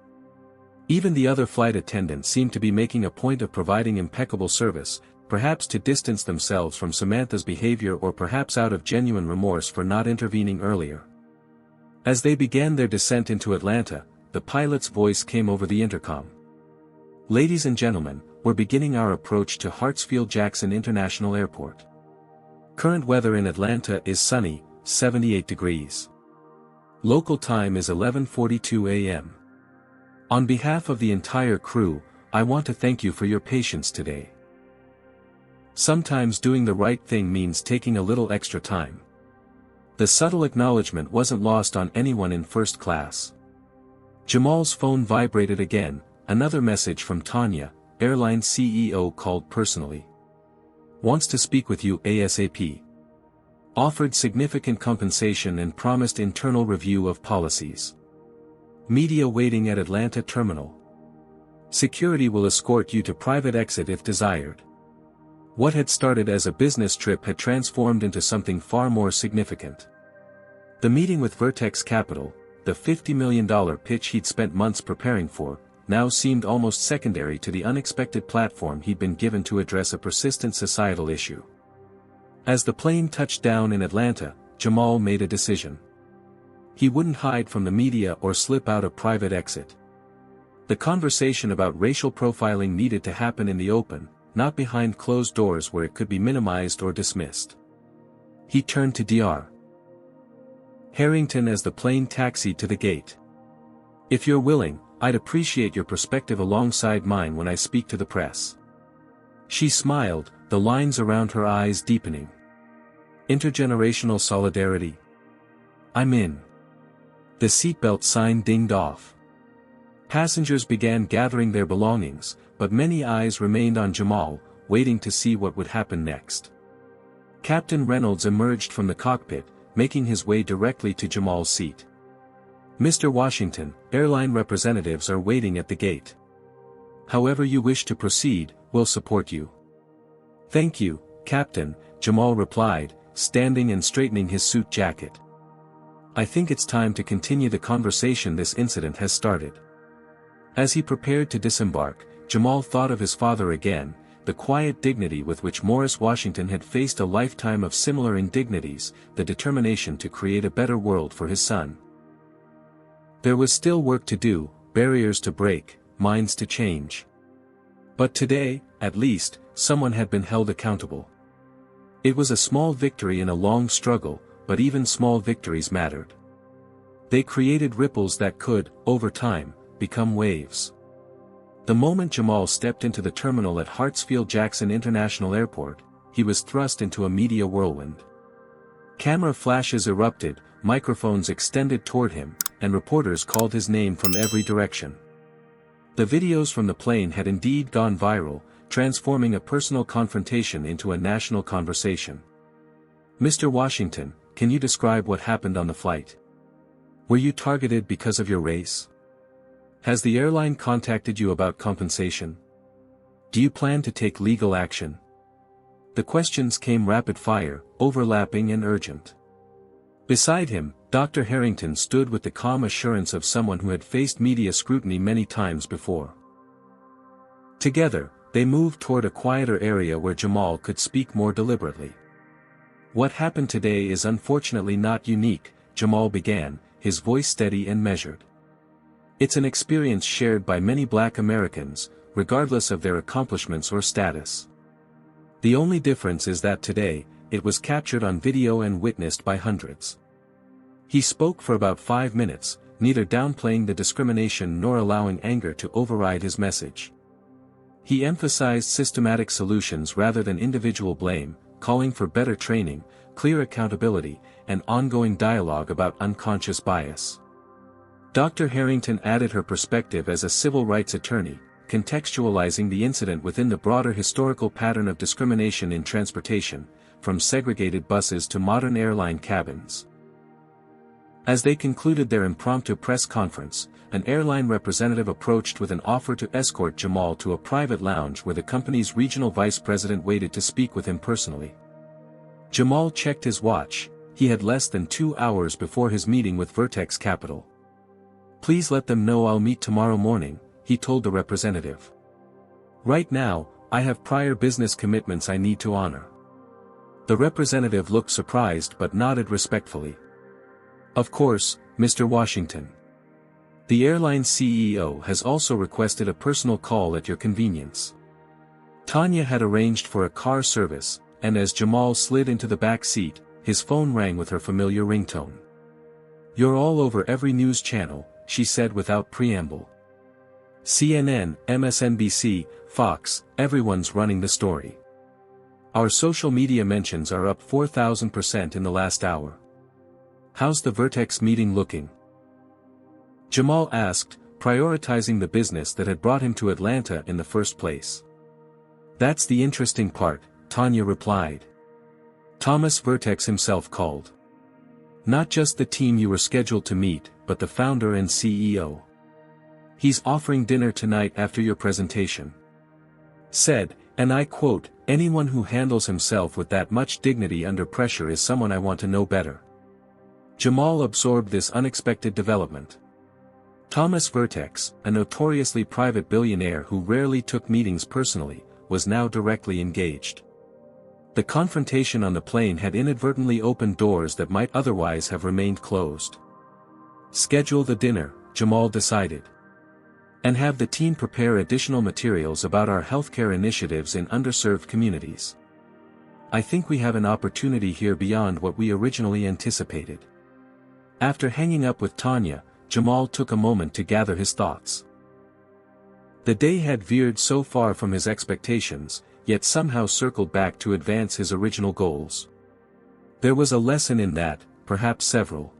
Even the other flight attendants seemed to be making a point of providing impeccable service, perhaps to distance themselves from Samantha's behavior or perhaps out of genuine remorse for not intervening earlier. As they began their descent into Atlanta, the pilot's voice came over the intercom. "Ladies and gentlemen, we're beginning our approach to Hartsfield-Jackson International Airport. Current weather in Atlanta is sunny, 78 degrees. Local time is 11:42 a.m. On behalf of the entire crew, I want to thank you for your patience today. Sometimes doing the right thing means taking a little extra time." The subtle acknowledgement wasn't lost on anyone in first class. Jamal's phone vibrated again, another message from Tanya, airline CEO called personally. "Wants to speak with you ASAP. Offered significant compensation and promised internal review of policies. Media waiting at Atlanta terminal. Security will escort you to private exit if desired." What had started as a business trip had transformed into something far more significant. The meeting with Vertex Capital, the $50 million pitch he'd spent months preparing for, now seemed almost secondary to the unexpected platform he'd been given to address a persistent societal issue. As the plane touched down in Atlanta, Jamal made a decision. He wouldn't hide from the media or slip out a private exit. The conversation about racial profiling needed to happen in the open, not behind closed doors where it could be minimized or dismissed. He turned to Dr. Harrington as the plane taxied to the gate. "If you're willing, I'd appreciate your perspective alongside mine when I speak to the press." She smiled, the lines around her eyes deepening. "Intergenerational solidarity? I'm in." The seatbelt sign dinged off. Passengers began gathering their belongings, but many eyes remained on Jamal, waiting to see what would happen next. Captain Reynolds emerged from the cockpit, making his way directly to Jamal's seat. "Mr. Washington, airline representatives are waiting at the gate. However you wish to proceed, we'll support you." "Thank you, Captain," Jamal replied, standing and straightening his suit jacket. "I think it's time to continue the conversation this incident has started." As he prepared to disembark, Jamal thought of his father again, the quiet dignity with which Morris Washington had faced a lifetime of similar indignities, the determination to create a better world for his son. There was still work to do, barriers to break, minds to change. But today, at least, someone had been held accountable. It was a small victory in a long struggle, but even small victories mattered. They created ripples that could, over time, become waves. The moment Jamal stepped into the terminal at Hartsfield-Jackson International Airport, he was thrust into a media whirlwind. Camera flashes erupted, microphones extended toward him, and reporters called his name from every direction. The videos from the plane had indeed gone viral, transforming a personal confrontation into a national conversation. "Mr. Washington, can you describe what happened on the flight? Were you targeted because of your race? Has the airline contacted you about compensation? Do you plan to take legal action?" The questions came rapid-fire, overlapping and urgent. Beside him, Dr. Harrington stood with the calm assurance of someone who had faced media scrutiny many times before. Together, they moved toward a quieter area where Jamal could speak more deliberately. "What happened today is unfortunately not unique," Jamal began, his voice steady and measured. "It's an experience shared by many Black Americans, regardless of their accomplishments or status. The only difference is that today, it was captured on video and witnessed by hundreds." He spoke for about 5 minutes, neither downplaying the discrimination nor allowing anger to override his message. He emphasized systematic solutions rather than individual blame, calling for better training, clear accountability, and ongoing dialogue about unconscious bias. Dr. Harrington added her perspective as a civil rights attorney, contextualizing the incident within the broader historical pattern of discrimination in transportation, from segregated buses to modern airline cabins. As they concluded their impromptu press conference, an airline representative approached with an offer to escort Jamal to a private lounge where the company's regional vice president waited to speak with him personally. Jamal checked his watch. He had less than 2 hours before his meeting with Vertex Capital. "Please let them know I'll meet tomorrow morning," he told the representative. "Right now, I have prior business commitments I need to honor." The representative looked surprised but nodded respectfully. "Of course, Mr. Washington. The airline's CEO has also requested a personal call at your convenience." Tanya had arranged for a car service, and as Jamal slid into the back seat, his phone rang with her familiar ringtone. "You're all over every news channel," she said without preamble. "CNN, MSNBC, Fox, everyone's running the story. Our social media mentions are up 4,000% in the last hour. How's the Vertex meeting looking?" Jamal asked, prioritizing the business that had brought him to Atlanta in the first place. "That's the interesting part," Tanya replied. "Thomas Vertex himself called. Not just the team you were scheduled to meet, but the founder and CEO. He's offering dinner tonight after your presentation. Said, and I quote, 'Anyone who handles himself with that much dignity under pressure is someone I want to know better.'" Jamal absorbed this unexpected development. Thomas Vertex, a notoriously private billionaire who rarely took meetings personally, was now directly engaged. The confrontation on the plane had inadvertently opened doors that might otherwise have remained closed. "Schedule the dinner," Jamal decided. "And have the team prepare additional materials about our healthcare initiatives in underserved communities. I think we have an opportunity here beyond what we originally anticipated." After hanging up with Tanya, Jamal took a moment to gather his thoughts. The day had veered so far from his expectations, yet somehow circled back to advance his original goals. There was a lesson in that, perhaps several.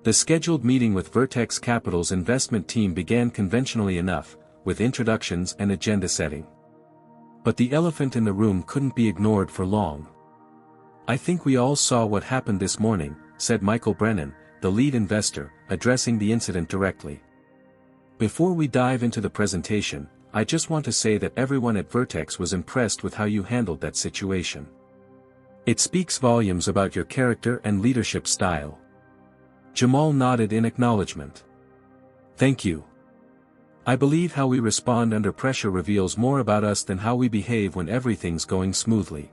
The scheduled meeting with Vertex Capital's investment team began conventionally enough, with introductions and agenda setting. But the elephant in the room couldn't be ignored for long. "I think we all saw what happened this morning," said Michael Brennan, the lead investor, addressing the incident directly. "Before we dive into the presentation, I just want to say that everyone at Vertex was impressed with how you handled that situation. It speaks volumes about your character and leadership style." Jamal nodded in acknowledgement. "Thank you. I believe how we respond under pressure reveals more about us than how we behave when everything's going smoothly."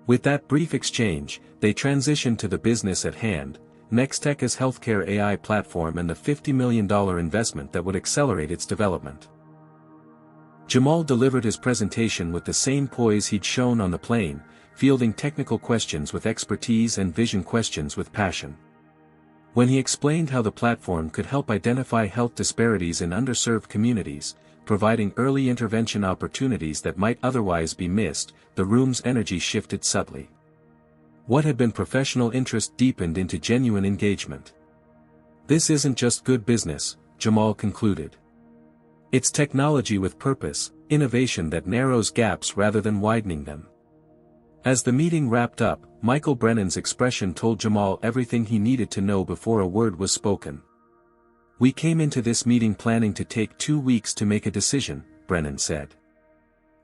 With that brief exchange, they transitioned to the business at hand, Nextech's healthcare AI platform and the $50 million investment that would accelerate its development. Jamal delivered his presentation with the same poise he'd shown on the plane, fielding technical questions with expertise and vision questions with passion. When he explained how the platform could help identify health disparities in underserved communities, providing early intervention opportunities that might otherwise be missed, the room's energy shifted subtly. What had been professional interest deepened into genuine engagement. This isn't just good business, Jamal concluded. It's technology with purpose, innovation that narrows gaps rather than widening them. As the meeting wrapped up, Michael Brennan's expression told Jamal everything he needed to know before a word was spoken. "We came into this meeting planning to take 2 weeks to make a decision," Brennan said.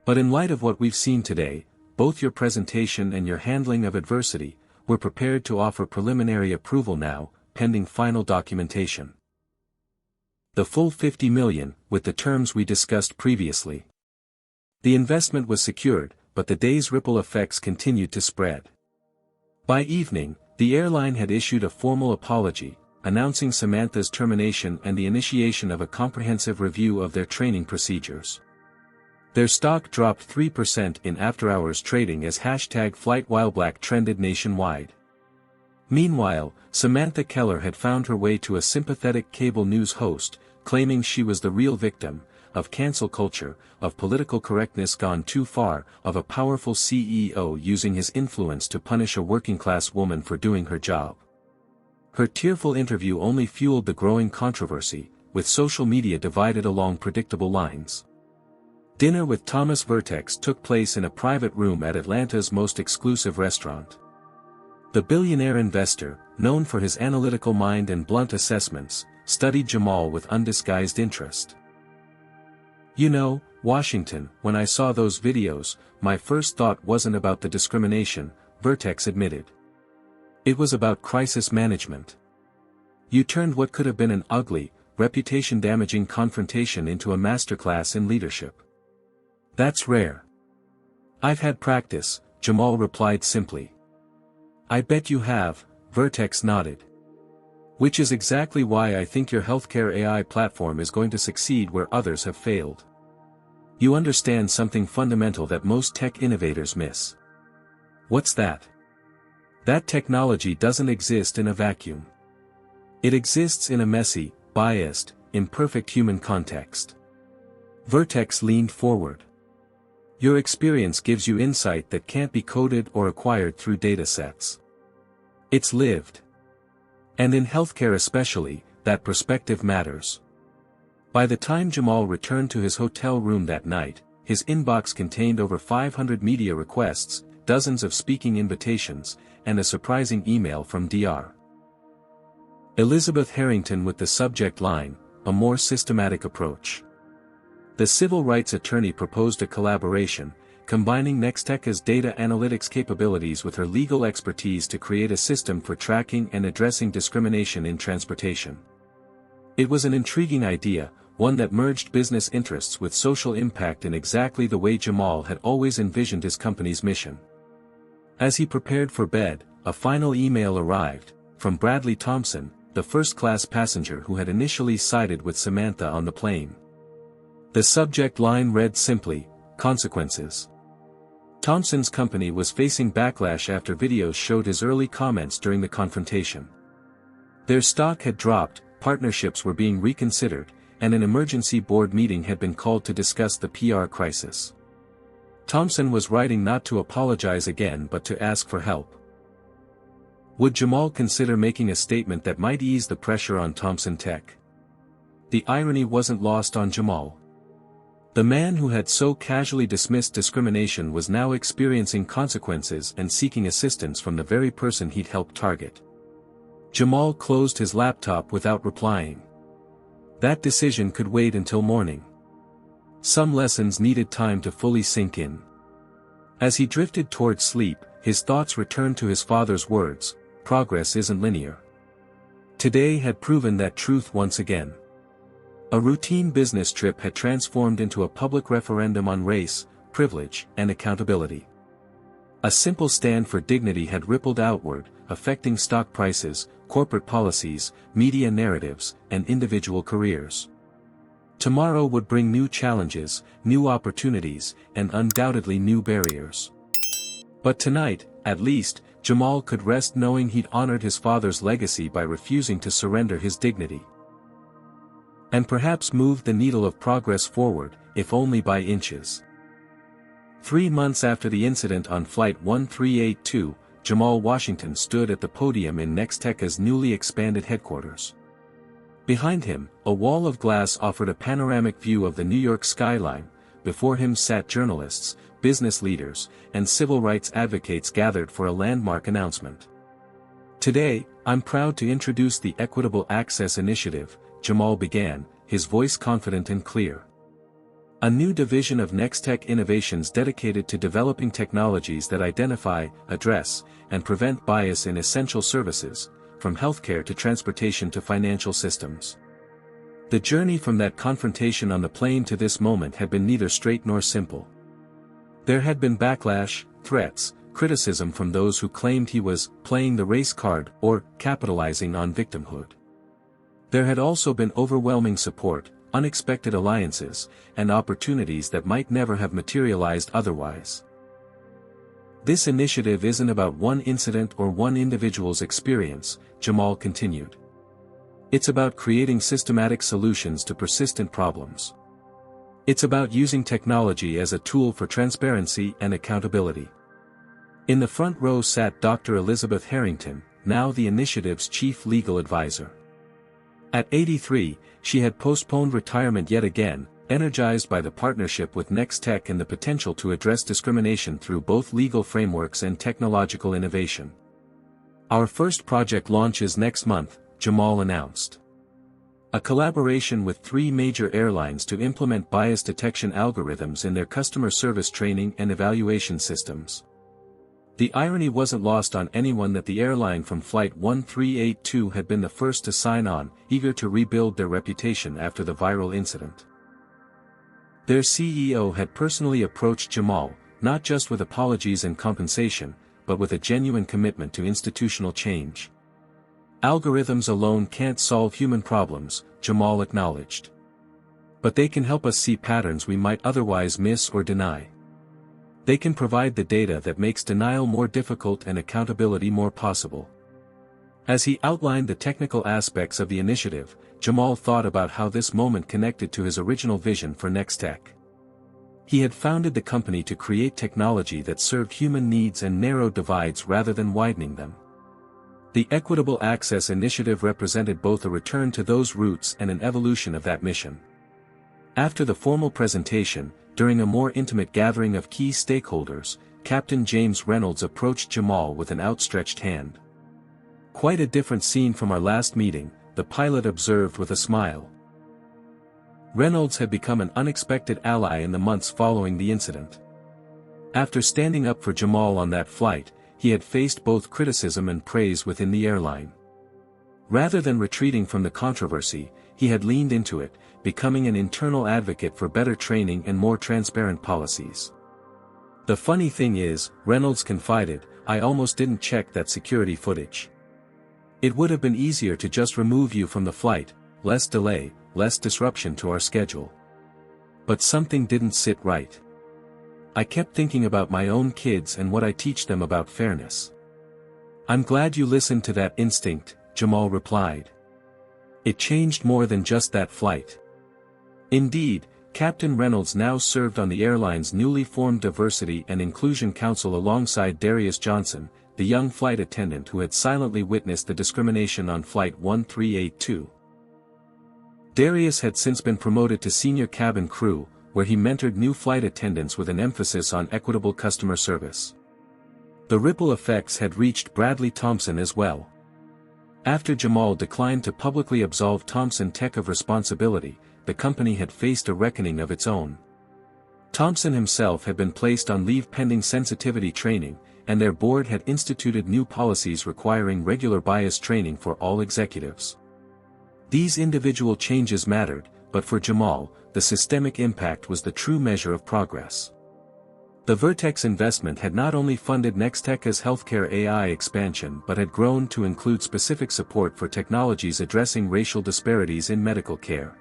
"But in light of what we've seen today, both your presentation and your handling of adversity, we're prepared to offer preliminary approval now, pending final documentation. The full $50 million, with the terms we discussed previously." The investment was secured, but the day's ripple effects continued to spread. By evening, the airline had issued a formal apology, announcing Samantha's termination and the initiation of a comprehensive review of their training procedures. Their stock dropped 3% in after-hours trading as #FlightWhileBlack trended nationwide. Meanwhile, Samantha Keller had found her way to a sympathetic cable news host, claiming she was the real victim of cancel culture, of political correctness gone too far, of a powerful CEO using his influence to punish a working-class woman for doing her job. Her tearful interview only fueled the growing controversy, with social media divided along predictable lines. Dinner with Thomas Vertex took place in a private room at Atlanta's most exclusive restaurant. The billionaire investor, known for his analytical mind and blunt assessments, studied Jamal with undisguised interest. "You know, Washington, when I saw those videos, my first thought wasn't about the discrimination," Vertex admitted. "It was about crisis management. You turned what could have been an ugly, reputation-damaging confrontation into a masterclass in leadership. That's rare." "I've had practice," Jamal replied simply. "I bet you have," Vertex nodded. "Which is exactly why I think your healthcare AI platform is going to succeed where others have failed. You understand something fundamental that most tech innovators miss." "What's that?" "That technology doesn't exist in a vacuum. It exists in a messy, biased, imperfect human context." Vertex leaned forward. "Your experience gives you insight that can't be coded or acquired through data sets. It's lived. And in healthcare especially, that perspective matters." By the time Jamal returned to his hotel room that night, his inbox contained over 500 media requests, dozens of speaking invitations, and a surprising email from Dr. Elizabeth Harrington with the subject line, "A more systematic approach." The civil rights attorney proposed a collaboration, combining Nextech's data analytics capabilities with her legal expertise to create a system for tracking and addressing discrimination in transportation. It was an intriguing idea, one that merged business interests with social impact in exactly the way Jamal had always envisioned his company's mission. As he prepared for bed, a final email arrived, from Bradley Thompson, the first-class passenger who had initially sided with Samantha on the plane. The subject line read simply, "Consequences." Thompson's company was facing backlash after videos showed his early comments during the confrontation. Their stock had dropped, partnerships were being reconsidered, and an emergency board meeting had been called to discuss the PR crisis. Thompson was writing not to apologize again but to ask for help. Would Jamal consider making a statement that might ease the pressure on Thompson Tech? The irony wasn't lost on Jamal. The man who had so casually dismissed discrimination was now experiencing consequences and seeking assistance from the very person he'd helped target. Jamal closed his laptop without replying. That decision could wait until morning. Some lessons needed time to fully sink in. As he drifted towards sleep, his thoughts returned to his father's words, "Progress isn't linear." Today had proven that truth once again. A routine business trip had transformed into a public referendum on race, privilege, and accountability. A simple stand for dignity had rippled outward, affecting stock prices, corporate policies, media narratives, and individual careers. Tomorrow would bring new challenges, new opportunities, and undoubtedly new barriers. But tonight, at least, Jamal could rest knowing he'd honored his father's legacy by refusing to surrender his dignity. And perhaps moved the needle of progress forward, if only by inches. 3 months after the incident on Flight 1382, Jamal Washington stood at the podium in Nextech's newly expanded headquarters. Behind him, a wall of glass offered a panoramic view of the New York skyline. Before him sat journalists, business leaders, and civil rights advocates gathered for a landmark announcement. Today, I'm proud to introduce the Equitable Access Initiative, Jamal began, his voice confident and clear. A new division of Nextech Innovations dedicated to developing technologies that identify, address, and prevent bias in essential services, from healthcare to transportation to financial systems. The journey from that confrontation on the plane to this moment had been neither straight nor simple. There had been backlash, threats, criticism from those who claimed he was playing the race card or capitalizing on victimhood. There had also been overwhelming support, unexpected alliances, and opportunities that might never have materialized otherwise. This initiative isn't about one incident or one individual's experience, Jamal continued. It's about creating systematic solutions to persistent problems. It's about using technology as a tool for transparency and accountability. In the front row sat Dr. Elizabeth Harrington, now the initiative's chief legal advisor. At 83, she had postponed retirement yet again, energized by the partnership with Nextech and the potential to address discrimination through both legal frameworks and technological innovation. Our first project launches next month, Jamal announced. A collaboration with 3 major airlines to implement bias detection algorithms in their customer service training and evaluation systems. The irony wasn't lost on anyone that the airline from Flight 1382 had been the first to sign on, eager to rebuild their reputation after the viral incident. Their CEO had personally approached Jamal, not just with apologies and compensation, but with a genuine commitment to institutional change. Algorithms alone can't solve human problems, Jamal acknowledged. But they can help us see patterns we might otherwise miss or deny. They can provide the data that makes denial more difficult and accountability more possible. As he outlined the technical aspects of the initiative, Jamal thought about how this moment connected to his original vision for Nextech. He had founded the company to create technology that served human needs and narrowed divides rather than widening them. The Equitable Access Initiative represented both a return to those roots and an evolution of that mission. After the formal presentation, during a more intimate gathering of key stakeholders, Captain James Reynolds approached Jamal with an outstretched hand. "Quite a different scene from our last meeting," the pilot observed with a smile. Reynolds had become an unexpected ally in the months following the incident. After standing up for Jamal on that flight, he had faced both criticism and praise within the airline. Rather than retreating from the controversy, he had leaned into it, becoming an internal advocate for better training and more transparent policies. "The funny thing is," Reynolds confided, "I almost didn't check that security footage. It would have been easier to just remove you from the flight, less delay, less disruption to our schedule. But something didn't sit right. I kept thinking about my own kids and what I teach them about fairness." "I'm glad you listened to that instinct," Jamal replied. "It changed more than just that flight." Indeed, Captain Reynolds now served on the airline's newly formed Diversity and Inclusion Council alongside Darius Johnson, the young flight attendant who had silently witnessed the discrimination on Flight 1382. Darius had since been promoted to senior cabin crew, where he mentored new flight attendants with an emphasis on equitable customer service. The ripple effects had reached Bradley Thompson as well. After Jamal declined to publicly absolve Thompson Tech of responsibility, the company had faced a reckoning of its own. Thompson himself had been placed on leave pending sensitivity training, and their board had instituted new policies requiring regular bias training for all executives. These individual changes mattered, but for Jamal, the systemic impact was the true measure of progress. The Vertex investment had not only funded Nextech's healthcare AI expansion but had grown to include specific support for technologies addressing racial disparities in medical care.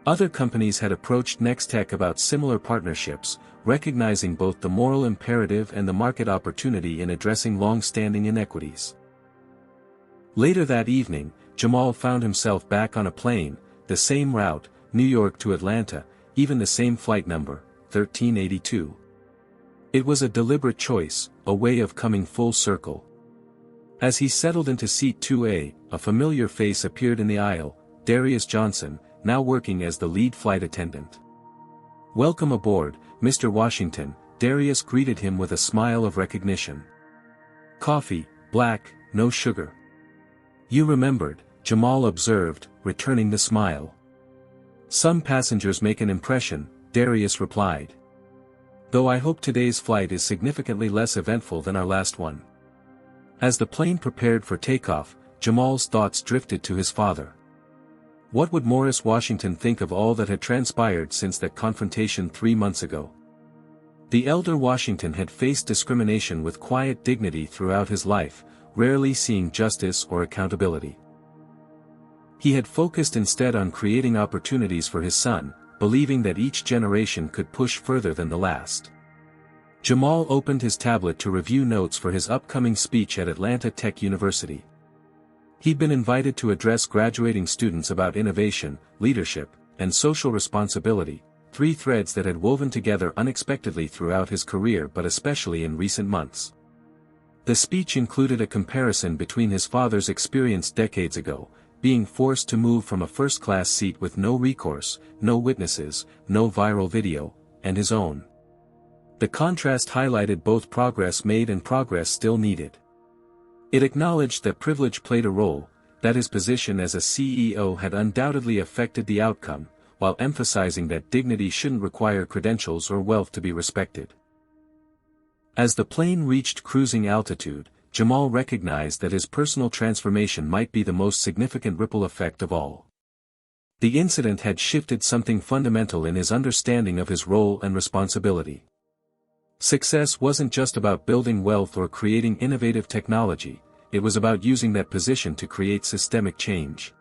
Other companies had approached Nextech about similar partnerships, recognizing both the moral imperative and the market opportunity in addressing long-standing inequities. Later that evening, Jamal found himself back on a plane, the same route, New York to Atlanta, even the same flight number, 1382. It was a deliberate choice, a way of coming full circle. As he settled into seat 2A, a familiar face appeared in the aisle, Darius Johnson, now working as the lead flight attendant. "Welcome aboard, Mr. Washington," Darius greeted him with a smile of recognition. "Coffee, black, no sugar." "You remembered," Jamal observed, returning the smile. "Some passengers make an impression," Darius replied. "Though I hope today's flight is significantly less eventful than our last one." As the plane prepared for takeoff, Jamal's thoughts drifted to his father. What would Morris Washington think of all that had transpired since that confrontation 3 months ago? The elder Washington had faced discrimination with quiet dignity throughout his life, rarely seeing justice or accountability. He had focused instead on creating opportunities for his son, believing that each generation could push further than the last. Jamal opened his tablet to review notes for his upcoming speech at Atlanta Tech University. He'd been invited to address graduating students about innovation, leadership, and social responsibility, 3 threads that had woven together unexpectedly throughout his career but especially in recent months. The speech included a comparison between his father's experience decades ago, being forced to move from a first-class seat with no recourse, no witnesses, no viral video, and his own. The contrast highlighted both progress made and progress still needed. It acknowledged that privilege played a role, that his position as a CEO had undoubtedly affected the outcome, while emphasizing that dignity shouldn't require credentials or wealth to be respected. As the plane reached cruising altitude, Jamal recognized that his personal transformation might be the most significant ripple effect of all. The incident had shifted something fundamental in his understanding of his role and responsibility. Success wasn't just about building wealth or creating innovative technology, it was about using that position to create systemic change.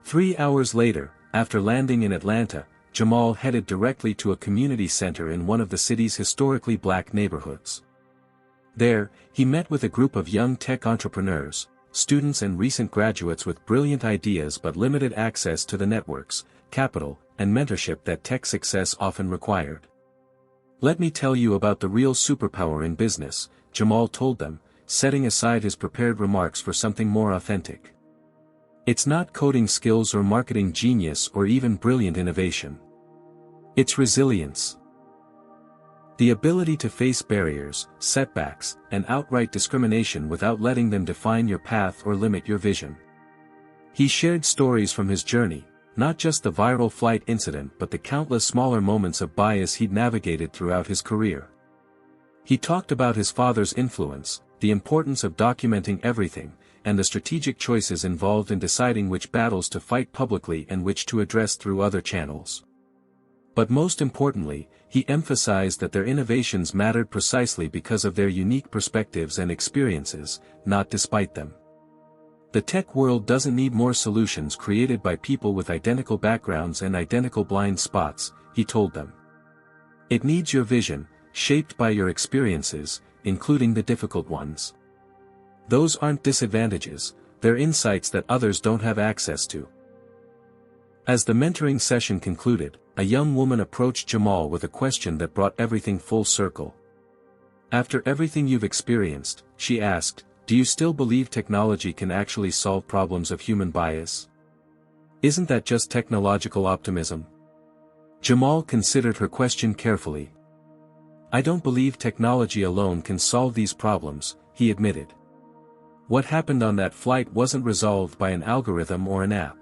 3 hours later, after landing in Atlanta, Jamal headed directly to a community center in one of the city's historically black neighborhoods. There, he met with a group of young tech entrepreneurs, students and recent graduates with brilliant ideas but limited access to the networks, capital, and mentorship that tech success often required. "Let me tell you about the real superpower in business," Jamal told them, setting aside his prepared remarks for something more authentic. "It's not coding skills or marketing genius or even brilliant innovation. It's resilience. The ability to face barriers, setbacks, and outright discrimination without letting them define your path or limit your vision." He shared stories from his journey, not just the viral flight incident but the countless smaller moments of bias he'd navigated throughout his career. He talked about his father's influence, the importance of documenting everything, and the strategic choices involved in deciding which battles to fight publicly and which to address through other channels. But most importantly, he emphasized that their innovations mattered precisely because of their unique perspectives and experiences, not despite them. The tech world doesn't need more solutions created by people with identical backgrounds and identical blind spots, he told them. It needs your vision, shaped by your experiences, including the difficult ones. Those aren't disadvantages, they're insights that others don't have access to. As the mentoring session concluded, a young woman approached Jamal with a question that brought everything full circle. "After everything you've experienced," she asked, "do you still believe technology can actually solve problems of human bias? Isn't that just technological optimism?" Jamal considered her question carefully. "I don't believe technology alone can solve these problems," he admitted. "What happened on that flight wasn't resolved by an algorithm or an app.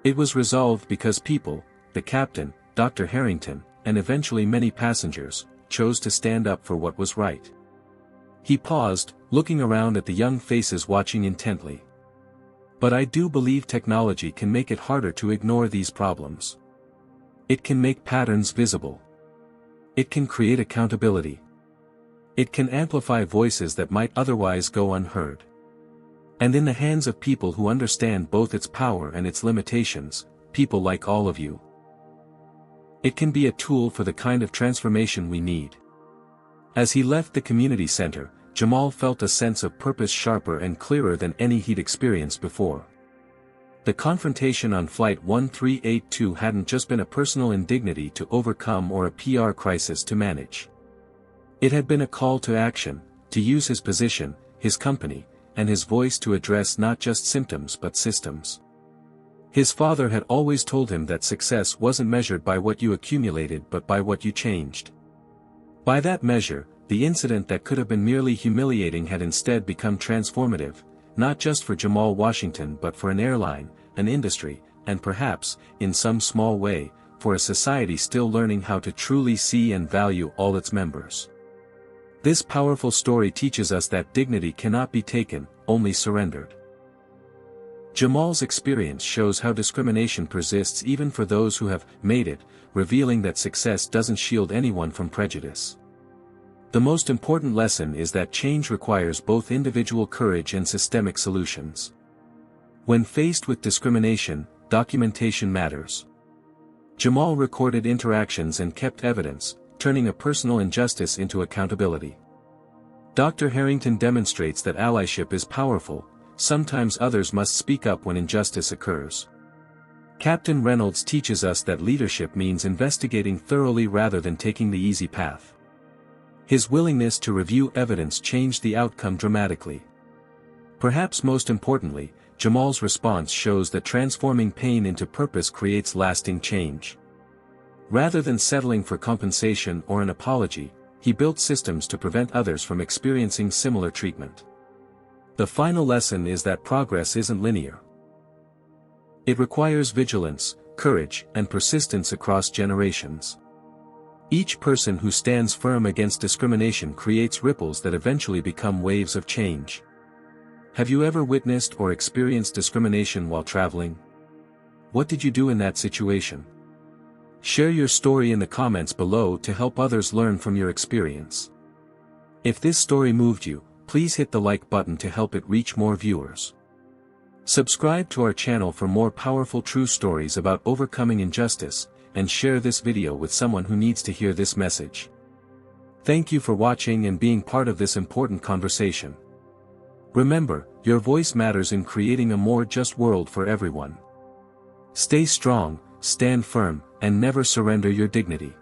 It was resolved because people, the captain, Dr. Harrington, and eventually many passengers, chose to stand up for what was right." He paused, looking around at the young faces watching intently. "But I do believe technology can make it harder to ignore these problems. It can make patterns visible. It can create accountability. It can amplify voices that might otherwise go unheard. And in the hands of people who understand both its power and its limitations, people like all of you, it can be a tool for the kind of transformation we need. As he left the community center, Jamal felt a sense of purpose sharper and clearer than any he'd experienced before. The confrontation on Flight 1382 hadn't just been a personal indignity to overcome or a PR crisis to manage. It had been a call to action, to use his position, his company, and his voice to address not just symptoms but systems. His father had always told him that success wasn't measured by what you accumulated but by what you changed. By that measure, the incident that could have been merely humiliating had instead become transformative, not just for Jamal Washington but for an airline, an industry, and perhaps, in some small way, for a society still learning how to truly see and value all its members. This powerful story teaches us that dignity cannot be taken, only surrendered. Jamal's experience shows how discrimination persists even for those who have made it, revealing that success doesn't shield anyone from prejudice. The most important lesson is that change requires both individual courage and systemic solutions. When faced with discrimination, documentation matters. Jamal recorded interactions and kept evidence, turning a personal injustice into accountability. Dr. Harrington demonstrates that allyship is powerful, sometimes others must speak up when injustice occurs. Captain Reynolds teaches us that leadership means investigating thoroughly rather than taking the easy path. His willingness to review evidence changed the outcome dramatically. Perhaps most importantly, Jamal's response shows that transforming pain into purpose creates lasting change. Rather than settling for compensation or an apology, he built systems to prevent others from experiencing similar treatment. The final lesson is that progress isn't linear. It requires vigilance, courage, and persistence across generations. Each person who stands firm against discrimination creates ripples that eventually become waves of change. Have you ever witnessed or experienced discrimination while traveling? What did you do in that situation? Share your story in the comments below to help others learn from your experience. If this story moved you, please hit the like button to help it reach more viewers. Subscribe to our channel for more powerful true stories about overcoming injustice, and share this video with someone who needs to hear this message. Thank you for watching and being part of this important conversation. Remember, your voice matters in creating a more just world for everyone. Stay strong, stand firm, and never surrender your dignity.